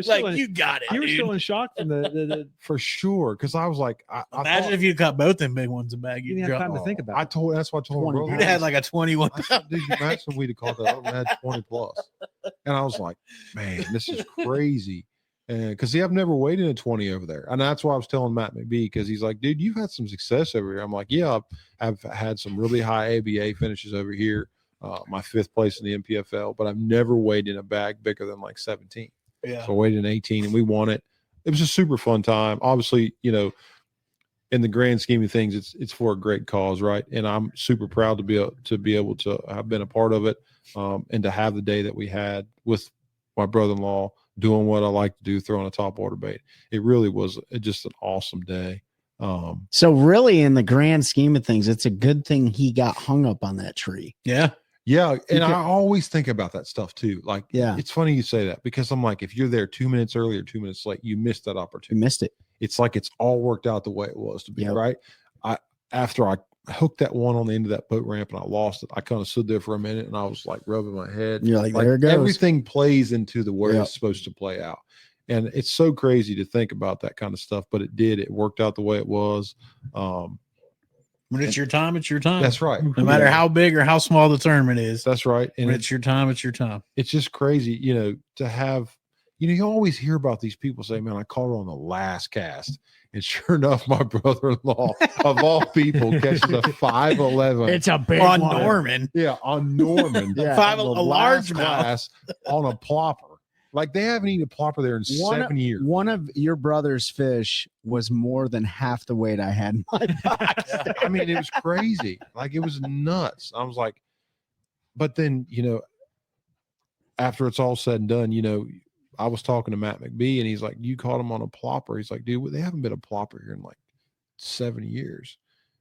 [SPEAKER 6] Like, you got it.
[SPEAKER 4] You were
[SPEAKER 6] dude.
[SPEAKER 4] still in shock from the
[SPEAKER 5] for sure. Because I was like,
[SPEAKER 6] imagine if you cut both them big ones in bag.
[SPEAKER 4] you didn't have time to think about it.
[SPEAKER 5] That's what I told him.
[SPEAKER 6] You'd have had like a 21 pound.
[SPEAKER 5] Did you imagine we'd have caught that? I would have had 20 plus. And I was like, man, this is crazy. And because I've never weighed in a 20 over there. And that's why I was telling Matt McBee, because he's like, dude, you've had some success over here. I'm like, yeah, I've had some really high ABA finishes over here. My 5th place in the MPFL, but I've never weighed in a bag bigger than like 17.
[SPEAKER 6] Yeah.
[SPEAKER 5] So I weighed in 18 and we won it. It was a super fun time. Obviously, in the grand scheme of things, it's for a great cause, right? And I'm super proud to be able to have been a part of it, and to have the day that we had with my brother-in-law doing what I like to do, throwing a top water bait. It really was just an awesome day.
[SPEAKER 1] So really, in the grand scheme of things, it's a good thing he got hung up on that tree.
[SPEAKER 6] Yeah.
[SPEAKER 5] Yeah. And I always think about that stuff too. Like,
[SPEAKER 1] yeah,
[SPEAKER 5] it's funny you say that, because I'm like, if you're there 2 minutes early or 2 minutes late, you missed that opportunity.
[SPEAKER 1] You missed it.
[SPEAKER 5] It's like it's all worked out the way it was to be, right? After I hooked that one on the end of that boat ramp and I lost it, I kind of stood there for a minute and I was like rubbing my head.
[SPEAKER 1] You're like there it goes.
[SPEAKER 5] Everything plays into the way it's supposed to play out. And it's so crazy to think about that kind of stuff, but it did. It worked out the way it was.
[SPEAKER 6] When it's your time, it's your time.
[SPEAKER 5] That's right.
[SPEAKER 6] No matter how big or how small the tournament is.
[SPEAKER 5] That's right. And
[SPEAKER 6] when it's your time, it's your time.
[SPEAKER 5] It's just crazy, to have, you always hear about these people say, man, I caught her on the last cast. And sure enough, my brother-in-law, of all people, catches a 5'11".
[SPEAKER 1] It's a big
[SPEAKER 6] on
[SPEAKER 1] one.
[SPEAKER 6] Norman.
[SPEAKER 5] Yeah, on Norman.
[SPEAKER 6] A large
[SPEAKER 5] class on a plopper. Like, they haven't eaten a plopper there in 7 years.
[SPEAKER 1] One of your brother's fish was more than half the weight I had in my box.
[SPEAKER 5] I mean, it was crazy. Like, it was nuts. I was like, but then, after it's all said and done, I was talking to Matt McBee and he's like, you caught him on a plopper. He's like, dude, they haven't been a plopper here in like 7 years.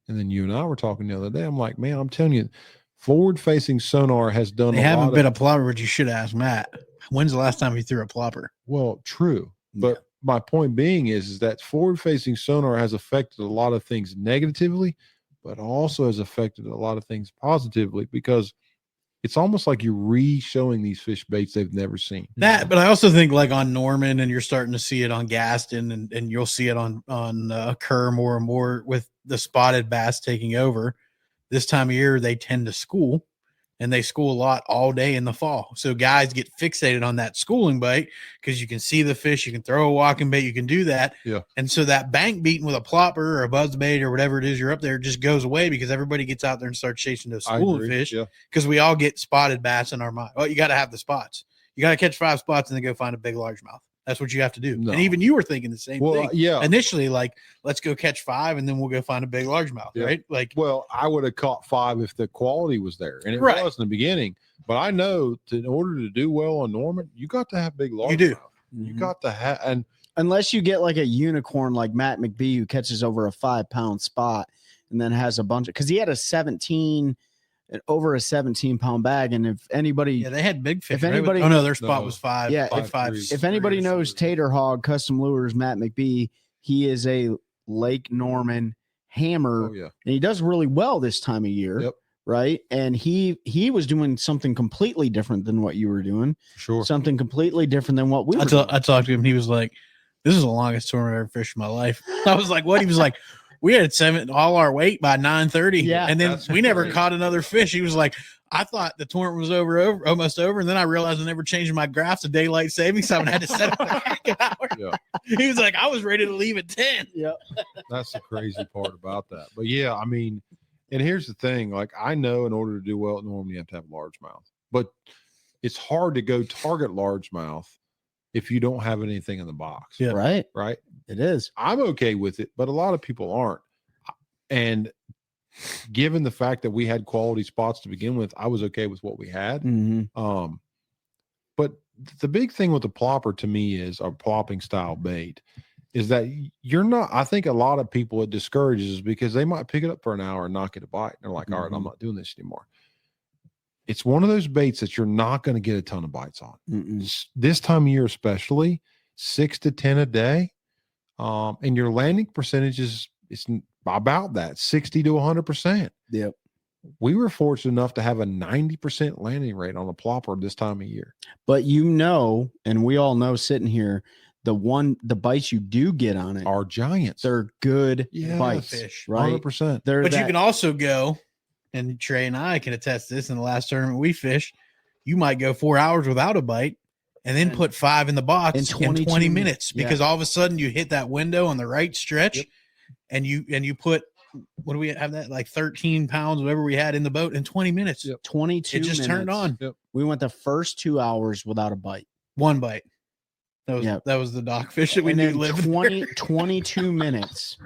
[SPEAKER 5] And then you and I were talking the other day. I'm like, man, I'm telling you, forward-facing sonar has done
[SPEAKER 6] They haven't been a plopper, but you should ask Matt. When's the last time you threw a plopper?
[SPEAKER 5] Well, true. But my point being is that forward-facing sonar has affected a lot of things negatively, but also has affected a lot of things positively, because it's almost like you're re-showing these fish baits they've never seen.
[SPEAKER 6] That, but I also think like on Norman, and you're starting to see it on Gaston, and you'll see it on Kerr more and more with the spotted bass taking over. This time of year, they tend to school. and they school a lot all day in the fall. So guys get fixated on that schooling bait because you can see the fish, you can throw a walking bait, you can do that.
[SPEAKER 5] Yeah. And
[SPEAKER 6] so that bank beating with a plopper or a buzz bait or whatever it is you're up there just goes away because everybody gets out there and starts chasing those schooling fish because we all get spotted bass in our mind. Well, you got to have the spots. You got to catch 5 spots and then go find a big largemouth. That's what you have to do. No. And even you were thinking the same thing.
[SPEAKER 5] Yeah.
[SPEAKER 6] Initially, like, let's go catch 5 and then we'll go find a big largemouth, right? Like,
[SPEAKER 5] well, I would have caught 5 if the quality was there, and it was in the beginning. But I know in order to do well on Norman, you got to have big largemouth.
[SPEAKER 6] You do.
[SPEAKER 5] You got to have, and
[SPEAKER 1] unless you get like a unicorn like Matt McBee who catches over a 5-pound spot and then has a bunch of, because he had over a 17-pound bag, and if anybody,
[SPEAKER 6] they had big fish.
[SPEAKER 1] If anybody,
[SPEAKER 6] their spot was 5.
[SPEAKER 1] Yeah, if anybody knows Tater Hog Custom Lures, Matt McBee, he is a Lake Norman hammer, and he does really well this time of year.
[SPEAKER 5] Yep.
[SPEAKER 1] Right, and he was doing something completely different than what you were doing.
[SPEAKER 5] Sure,
[SPEAKER 1] something completely different than what we were doing.
[SPEAKER 6] I talked to him. He was like, "This is the longest tournament I've ever fished in my life." I was like, "What?" He was like, we had 7 all our weight by 9:30.
[SPEAKER 1] Yeah.
[SPEAKER 6] And then we never caught another fish. He was like, I thought the tournament was almost over. And then I realized I never changed my graphs to daylight savings. So I had to set up a half hour.
[SPEAKER 5] Yeah.
[SPEAKER 6] He was like, I was ready to leave at 10.
[SPEAKER 1] Yeah.
[SPEAKER 5] That's the crazy part about that. But yeah, I mean, and here's the thing, like I know in order to do well at Norman, you have to have largemouth, but it's hard to go target largemouth if you don't have anything in the box.
[SPEAKER 1] Yeah. Right.
[SPEAKER 5] It is. I'm okay with it, but a lot of people aren't. And given the fact that we had quality spots to begin with, I was okay with what we had.
[SPEAKER 1] Mm-hmm.
[SPEAKER 5] But the big thing with the plopper to me is a plopping style bait is that you're not, I think a lot of people it discourages because they might pick it up for an hour and not get a bite. They're like, all right, I'm not doing this anymore. It's one of those baits that you're not going to get a ton of bites on. This time of year, especially 6 to 10 a day. And your landing percentage is about that 60 to 100%.
[SPEAKER 1] Yep.
[SPEAKER 5] We were fortunate enough to have a 90% landing rate on a plopper this time of year.
[SPEAKER 1] But and we all know sitting here, the bites you do get on it
[SPEAKER 5] are giants.
[SPEAKER 1] They're good bites,
[SPEAKER 6] fish,
[SPEAKER 1] right?
[SPEAKER 5] 100%.
[SPEAKER 6] But you can also go, and Trey and I can attest to this in the last tournament we fished, you might go 4 hours without a bite and then put 5 in the box in 20 minutes because all of a sudden you hit that window on the right stretch and you put, what do we have that? Like 13 pounds, whatever we had in the boat in 20 minutes.
[SPEAKER 1] 22
[SPEAKER 6] It just turned on.
[SPEAKER 1] We went the first 2 hours without a bite.
[SPEAKER 6] One bite. That was the dock fish that we knew lived
[SPEAKER 1] 22 minutes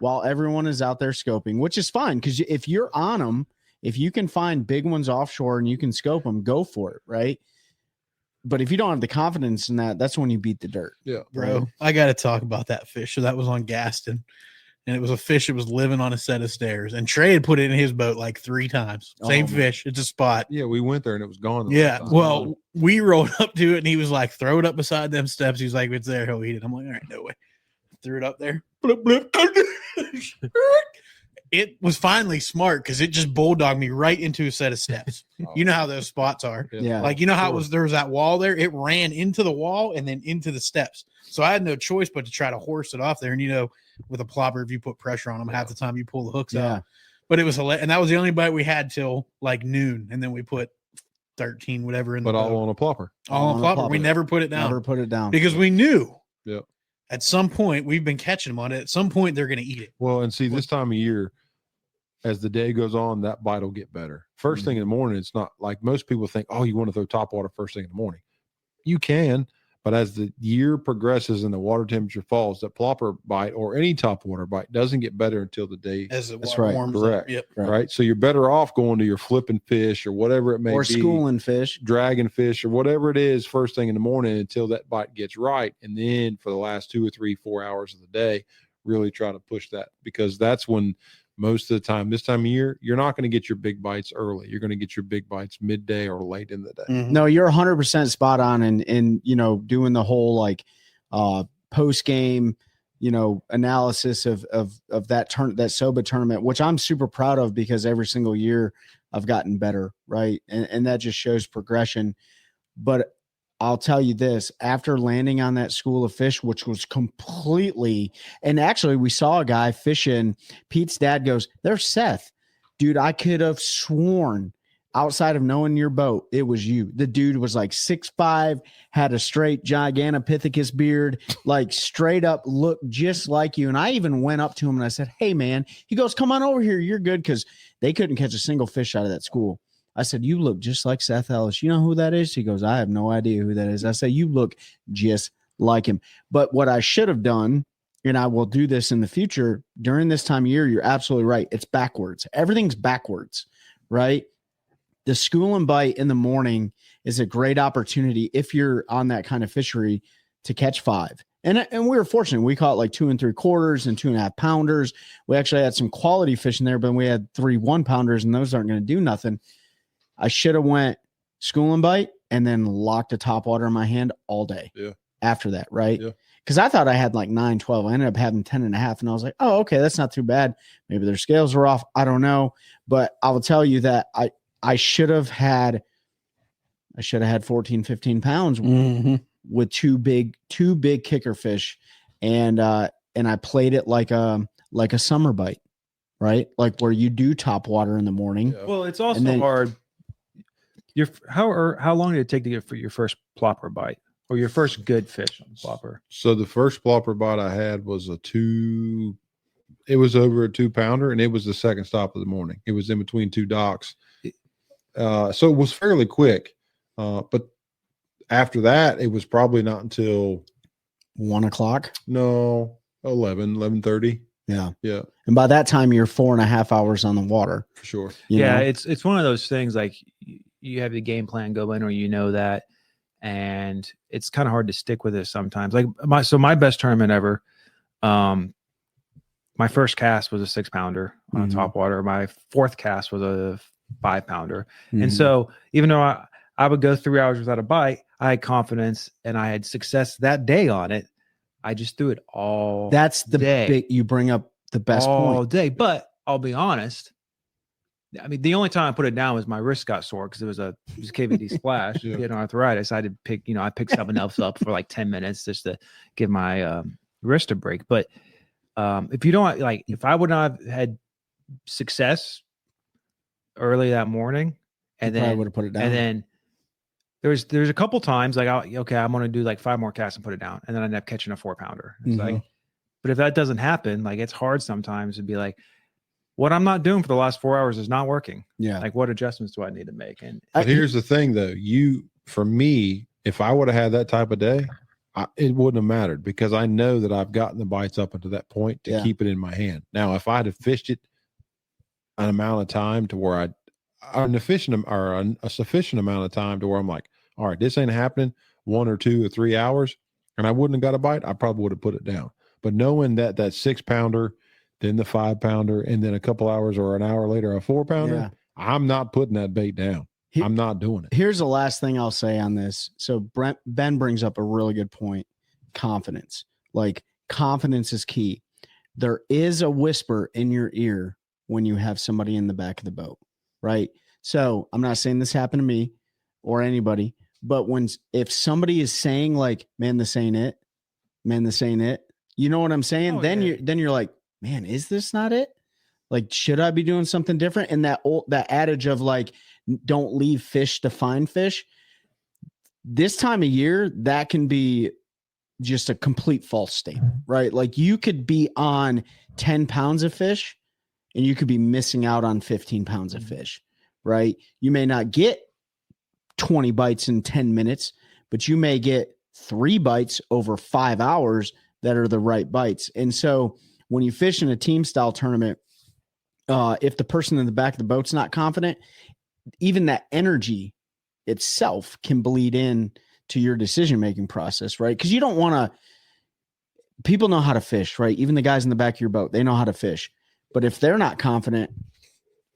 [SPEAKER 1] while everyone is out there scoping, which is fine because if you're on them, if you can find big ones offshore and you can scope them, go for it, right? But if you don't have the confidence in that, that's when you beat the dirt.
[SPEAKER 5] Yeah,
[SPEAKER 6] bro. Right? I got to talk about that fish. So that was on Gaston, and it was a fish that was living on a set of stairs. And Trey had put it in his boat like 3 times. Same fish. It's a spot.
[SPEAKER 5] Yeah, we went there and it was gone.
[SPEAKER 6] Yeah. Well, we rolled up to it and he was like, throw it up beside them steps. He's like, it's there. He'll eat it. I'm like, all right, no way. Threw it up there. Blip, blip. It was finally smart because it just bulldogged me right into a set of steps. You know how those spots are.
[SPEAKER 1] Yeah.
[SPEAKER 6] Like, you know how there was that wall there? It ran into the wall and then into the steps. So I had no choice but to try to horse it off there. And, with a plopper, if you put pressure on them, half the time you pull the hooks out. But it was hilarious. And that was the only bite we had till like noon. And then we put 13, whatever in the boat.
[SPEAKER 5] All on a plopper.
[SPEAKER 6] All on a plopper. We never put it down.
[SPEAKER 1] Never put it down.
[SPEAKER 6] Because we knew.
[SPEAKER 5] Yep.
[SPEAKER 6] At some point, we've been catching them on it. At some point, they're going to eat it.
[SPEAKER 5] Well, and see, this time of year, as the day goes on, that bite will get better. First thing in the morning, it's not like most people think, oh, you want to throw topwater first thing in the morning. You can, but as the year progresses and the water temperature falls, that plopper bite or any topwater bite doesn't get better until the day.
[SPEAKER 6] As the water warms
[SPEAKER 5] correct.
[SPEAKER 6] up. Yep.
[SPEAKER 5] Right. So you're better off going to your flipping fish or whatever it may be.
[SPEAKER 1] Or schooling fish.
[SPEAKER 5] Dragging fish or whatever it is first thing in the morning until that bite gets right. And then for the last 2 or 3, 4 hours of the day, really try to push that because that's when most of the time, this time of year, you're not going to get your big bites early. You're going to get your big bites midday or late in the day.
[SPEAKER 1] Mm-hmm. No, you're 100% spot on. And doing the whole like post game, analysis of that that SOBA tournament, which I'm super proud of because every single year I've gotten better. Right. And that just shows progression. But I'll tell you this, after landing on that school of fish, which was completely, and actually we saw a guy fishing. Pete's dad goes, there's Seth. Dude, I could have sworn outside of knowing your boat, it was you. The dude was like 6'5", had a straight Gigantopithecus beard, like straight up looked just like you. And I even went up to him and I said, hey, man. He goes, come on over here. You're good, because they couldn't catch a single fish out of that school. I said, you look just like Seth Ellis. You know who that is? He goes, I have no idea who that is. I said, you look just like him. But what I should have done, and I will do this in the future, during this time of year, you're absolutely right. It's backwards. Everything's backwards, right? The school and bite in the morning is a great opportunity if you're on that kind of fishery to catch 5. And we were fortunate. We caught like 2 3/4 and 2.5 pounders. We actually had some quality fish in there, but we had 3 1-pounders, and those aren't going to do nothing. I should have went school and bite and then locked a topwater in my hand all day after that, right? Yeah. Because I thought I had like 9, 12. I ended up having 10.5, and I was like, oh, okay, that's not too bad. Maybe their scales were off. I don't know. But I will tell you that I should have had 14, 15 pounds with two big kicker fish. And I played it like a summer bite, right? Like where you do top water in the morning.
[SPEAKER 4] Yeah. Well, it's also hard. How long did it take to get for your first plopper bite or your first good fish on plopper?
[SPEAKER 5] So the first plopper bite I had was it was over a 2-pounder, and it was the second stop of the morning. It was in between 2 docks. So it was fairly quick. But after that, it was probably not until
[SPEAKER 1] 1 o'clock.
[SPEAKER 5] No, 11:30.
[SPEAKER 1] Yeah.
[SPEAKER 5] Yeah.
[SPEAKER 1] And by that time you're 4.5 hours on the water.
[SPEAKER 5] For sure.
[SPEAKER 1] You know?
[SPEAKER 4] It's one of those things, like you have the game plan going, or you know that, and it's kind of hard to stick with it sometimes. Like my best tournament ever, my first cast was a 6-pounder on a top water. My fourth cast was a 5-pounder. And so even though I would go 3 hours without a bite, I had confidence and I had success that day on it. I just threw it all.
[SPEAKER 1] That's the
[SPEAKER 4] day.
[SPEAKER 1] big, you bring up the best
[SPEAKER 4] all
[SPEAKER 1] point.
[SPEAKER 4] Day. But I'll be honest. I mean, the only time I put it down was my wrist got sore because it was a KVD splash. Getting arthritis, I picked something else up for like 10 minutes just to give my wrist a break. But if you don't if I would not have had success early that morning, and then
[SPEAKER 1] would have put it down,
[SPEAKER 4] and then there's a couple times like I'm going to do like 5 more casts and put it down, and then I end up catching a 4-pounder. It's like, but if that doesn't happen, like it's hard sometimes to be like, what I'm not doing for the last 4 hours is not working. Yeah. Like what adjustments do I need to make? And
[SPEAKER 5] but here's the thing though, for me, if I would have had that type of day, it wouldn't have mattered because I know that I've gotten the bites up until that point to keep it in my hand. Now, if I had fished it an amount of time to where a sufficient amount of time to where I'm like, all right, this ain't happening 1 or 2 or 3 hours, and I wouldn't have got a bite, I probably would have put it down. But knowing that 6-pounder, then the 5-pounder, and then a couple hours or an hour later, a 4-pounder, I'm not putting that bait down. I'm not doing it.
[SPEAKER 1] Here's the last thing I'll say on this. So Ben brings up a really good point. Confidence. Like confidence is key. There is a whisper in your ear when you have somebody in the back of the boat, right? So I'm not saying this happened to me or anybody, but if somebody is saying like, man, this ain't it, you know what I'm saying? Then you're like, man, is this not it? Like, should I be doing something different? And that adage of like, don't leave fish to find fish. This time of year, that can be just a complete false statement, right? Like you could be on 10 pounds of fish and you could be missing out on 15 pounds of fish, right? You may not get 20 bites in 10 minutes, but you may get 3 bites over 5 hours that are the right bites. And so when you fish in a team style tournament, if the person in the back of the boat's not confident, even that energy itself can bleed in to your decision-making process, right? Because you don't want to, people know how to fish, right? Even the guys in the back of your boat, they know how to fish. But if they're not confident,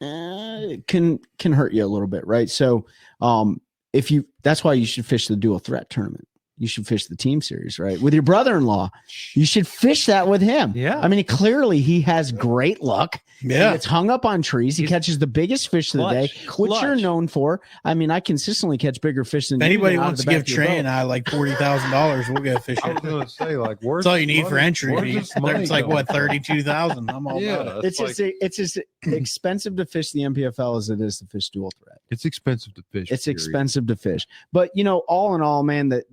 [SPEAKER 1] it can hurt you a little bit, right? So that's why you should fish the dual threat tournament. You should fish the team series, right? With your brother-in-law, you should fish that with him.
[SPEAKER 4] Yeah.
[SPEAKER 1] I mean, clearly he has great luck. Yeah. It's hung up on trees. He catches the biggest fish of the day, which you're known for. I mean, I consistently catch bigger fish than
[SPEAKER 6] if anybody wants to give Trey and I like $40,000, we'll go fishing.
[SPEAKER 5] I was going to say, like,
[SPEAKER 6] that's all you need for entry. It's like what, 32,000. I'm all about it.
[SPEAKER 1] It's just expensive to fish the MPFL as it is to fish dual thread.
[SPEAKER 5] It's expensive to fish.
[SPEAKER 1] It's expensive to fish. But, all in all, man, the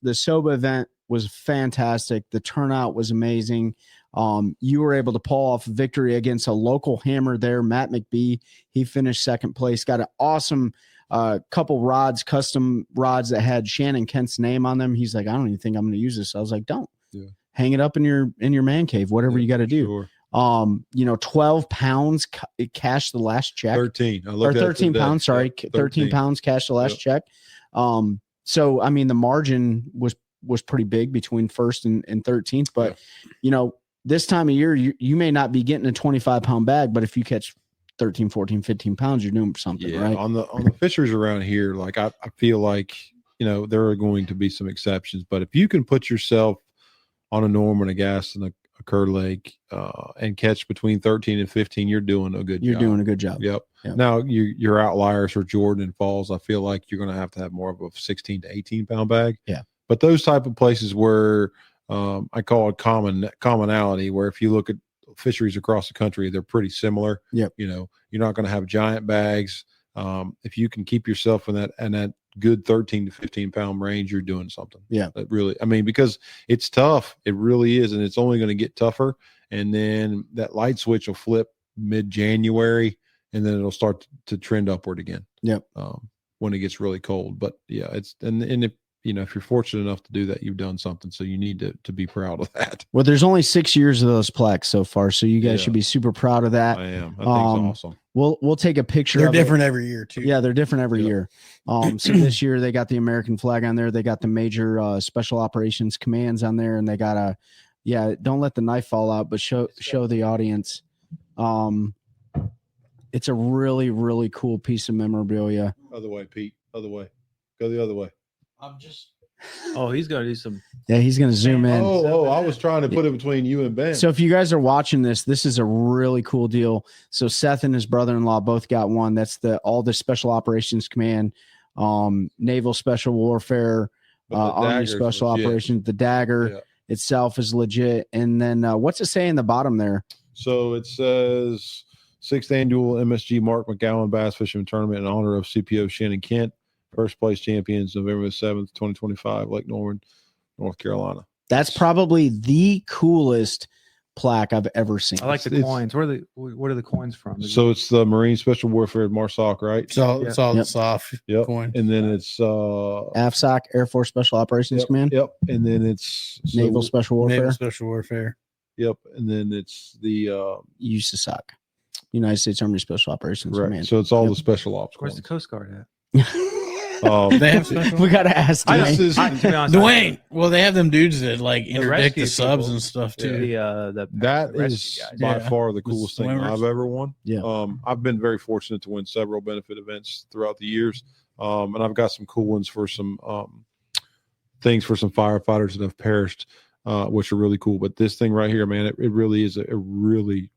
[SPEAKER 1] SOBA event was fantastic. The turnout was amazing. You were able to pull off a victory against a local hammer there, Matt McBee. He finished second place, got an awesome couple rods, custom rods that had Shannon Kent's name on them. He's like, I don't even think I'm going to use this. I was like, don't. Yeah. Hang it up in your man cave, whatever you got to do.
[SPEAKER 5] Sure.
[SPEAKER 1] 12 pounds cash the last check.
[SPEAKER 5] 13.
[SPEAKER 1] Or 13 pounds, sorry. 13 pounds cash the last check. So, I mean, the margin was pretty big between first and 13th, but this time of year, you may not be getting a 25-pound bag, but if you catch 13, 14, 15 pounds, you're doing something, right?
[SPEAKER 5] On the fishers around here, like I feel like, there are going to be some exceptions, but if you can put yourself on a Norman, a Gas, and a Kerr Lake, and catch between 13 and 15, you're doing a good job.
[SPEAKER 1] You're doing a good job.
[SPEAKER 5] Yep. Now your outliers are Jordan and Falls. I feel like you're going to have more of a 16 to 18 pound bag. Yeah. But those type of places where I call it commonality, where if you look at fisheries across the country, they're pretty similar. Yep. You're not going to have giant bags. If you can keep yourself in that good 13 to 15 pound range, you're doing something. Yeah. That really, because it's tough. It really is. And it's only going to get tougher. And then that light switch will flip mid-January, and then it'll start to trend upward again. Yep. When it gets really cold. But yeah, if you're fortunate enough to do that, you've done something. So you need to be proud of that.
[SPEAKER 1] Well, there's only 6 years of those plaques so far, so you guys should be super proud of that.
[SPEAKER 5] I am. I think it's awesome.
[SPEAKER 1] We'll take a picture.
[SPEAKER 6] They're different every year too.
[SPEAKER 1] Yeah, they're different every year. So this year they got the American flag on there. They got the major special operations commands on there, and they got don't let the knife fall out, but show the audience. It's a really, really cool piece of memorabilia.
[SPEAKER 5] Other way, Pete. Other way. Go the other way.
[SPEAKER 6] I'm just.
[SPEAKER 4] Oh, he's gonna do some.
[SPEAKER 1] Yeah, he's gonna zoom in.
[SPEAKER 5] I was trying to put it between you and Ben.
[SPEAKER 1] So if you guys are watching this is a really cool deal. So Seth and his brother-in-law both got one. That's all the Special Operations Command, Naval Special Warfare, Army Special Operations. The dagger itself is legit. And then what's it say in the bottom there?
[SPEAKER 5] So it says 6th annual MSG Mark McCowan Bass Fishing Tournament in honor of CPO Shannon Kent. First place champions, November 7th, 2025, Lake Norman, North Carolina.
[SPEAKER 1] That's probably the coolest plaque I've ever seen.
[SPEAKER 4] I like the coins. What are the coins from?
[SPEAKER 5] So it's the Marine Special Warfare MARSOC, right?
[SPEAKER 6] So it's all the soft coin.
[SPEAKER 5] And then it's
[SPEAKER 1] AFSOC, Air Force Special Operations Command.
[SPEAKER 5] Yep. And then it's
[SPEAKER 1] Naval Special Warfare.
[SPEAKER 6] Naval Special Warfare.
[SPEAKER 5] Yep. And then it's the
[SPEAKER 1] USASOC, United States Army Special Operations Command.
[SPEAKER 5] So it's all the special ops.
[SPEAKER 4] Where's the Coast Guard
[SPEAKER 1] at?
[SPEAKER 6] They have special?
[SPEAKER 1] We gotta ask
[SPEAKER 6] Dwayne. Well, they have them dudes that interdict the subs and stuff too.
[SPEAKER 5] That is by far the coolest thing I've ever won.
[SPEAKER 1] Yeah.
[SPEAKER 5] I've been very fortunate to win several benefit events throughout the years, and I've got some cool ones for some things for some firefighters that have perished, which are really cool. But this thing right here, man, it really is a really.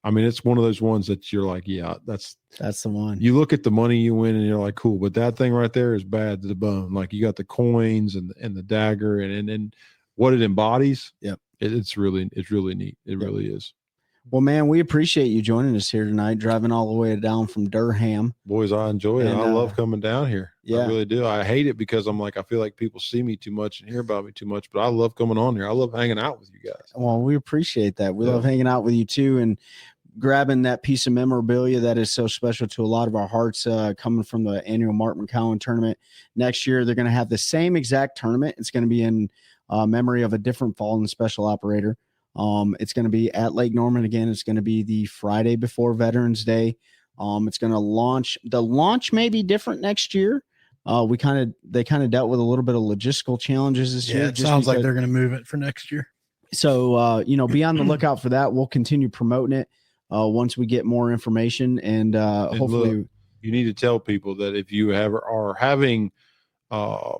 [SPEAKER 5] It's one of those ones that you're like, yeah, that's
[SPEAKER 1] the one.
[SPEAKER 5] You look at the money you win and you're like, cool, but that thing right there is bad to the bone. Like you got the coins and the dagger and what it embodies. Yeah, it's really neat. It really is.
[SPEAKER 1] Well, man, we appreciate you joining us here tonight, driving all the way down from Durham.
[SPEAKER 5] Boys, I enjoy it. I love coming down here. Yeah, I really do. I hate it because I feel like people see me too much and hear about me too much, but I love coming on here. I love hanging out with you guys.
[SPEAKER 1] Well, we appreciate that. We love hanging out with you too, and grabbing that piece of memorabilia that is so special to a lot of our hearts, coming from the annual Mark McCowan tournament. Next year, they're going to have the same exact tournament. It's going to be in memory of a different fallen special operator. It's going to be at Lake Norman again. It's going to be the Friday before Veterans Day. It's going to launch. The launch may be different next year. They kind of dealt with a little bit of logistical challenges this year.
[SPEAKER 6] It sounds like they're going to move it for next year.
[SPEAKER 1] So, be on the lookout for that. We'll continue promoting it once we get more information, and hopefully
[SPEAKER 5] look, you need to tell people that if you are having a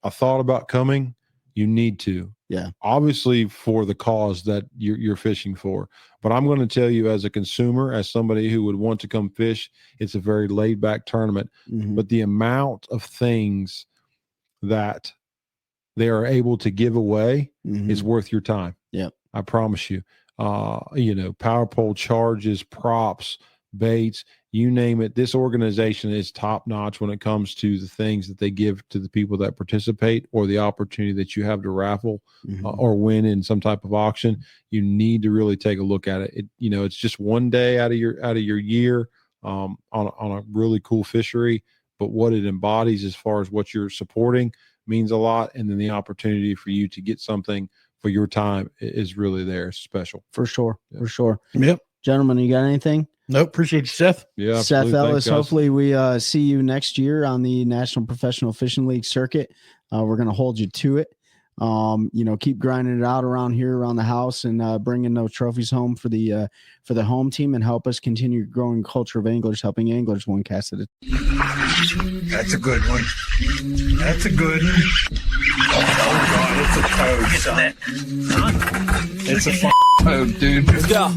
[SPEAKER 5] thought about coming, you need to.
[SPEAKER 1] Yeah.
[SPEAKER 5] Obviously for the cause that you're fishing for. But I'm going to tell you as a consumer, as somebody who would want to come fish, it's a very laid back tournament. Mm-hmm. But the amount of things that they are able to give away is worth your time.
[SPEAKER 1] Yeah.
[SPEAKER 5] I promise you. Power pole charges, props, baits, you name it. This organization is top notch when it comes to the things that they give to the people that participate, or the opportunity that you have to raffle or win in some type of auction. You need to really take a look at it. It's just one day out of your year on a really cool fishery, but what it embodies as far as what you're supporting means a lot. And then the opportunity for you to get something for your time is really there. It's special.
[SPEAKER 1] For sure.
[SPEAKER 5] Yeah.
[SPEAKER 1] For sure.
[SPEAKER 6] Yep.
[SPEAKER 1] Gentlemen, you got anything?
[SPEAKER 6] Nope. Appreciate you, Seth.
[SPEAKER 5] Yeah.
[SPEAKER 1] Seth
[SPEAKER 5] absolutely.
[SPEAKER 1] Ellis.
[SPEAKER 5] Thanks,
[SPEAKER 1] Hopefully we see you next year on the National Professional Fishing League circuit. We're going to hold you to it. Keep grinding it out around here, around the house, and bringing those trophies home for the home team, and help us continue growing culture of anglers, helping Anglers OneCast.
[SPEAKER 2] That's a good one. That's a good one. Oh God, it's a toad, son. It's a toad, dude.
[SPEAKER 3] Yeah.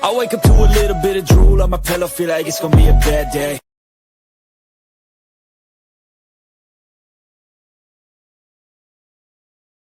[SPEAKER 3] I wake up to a little bit of drool on my pillow, feel like it's gonna be a bad day.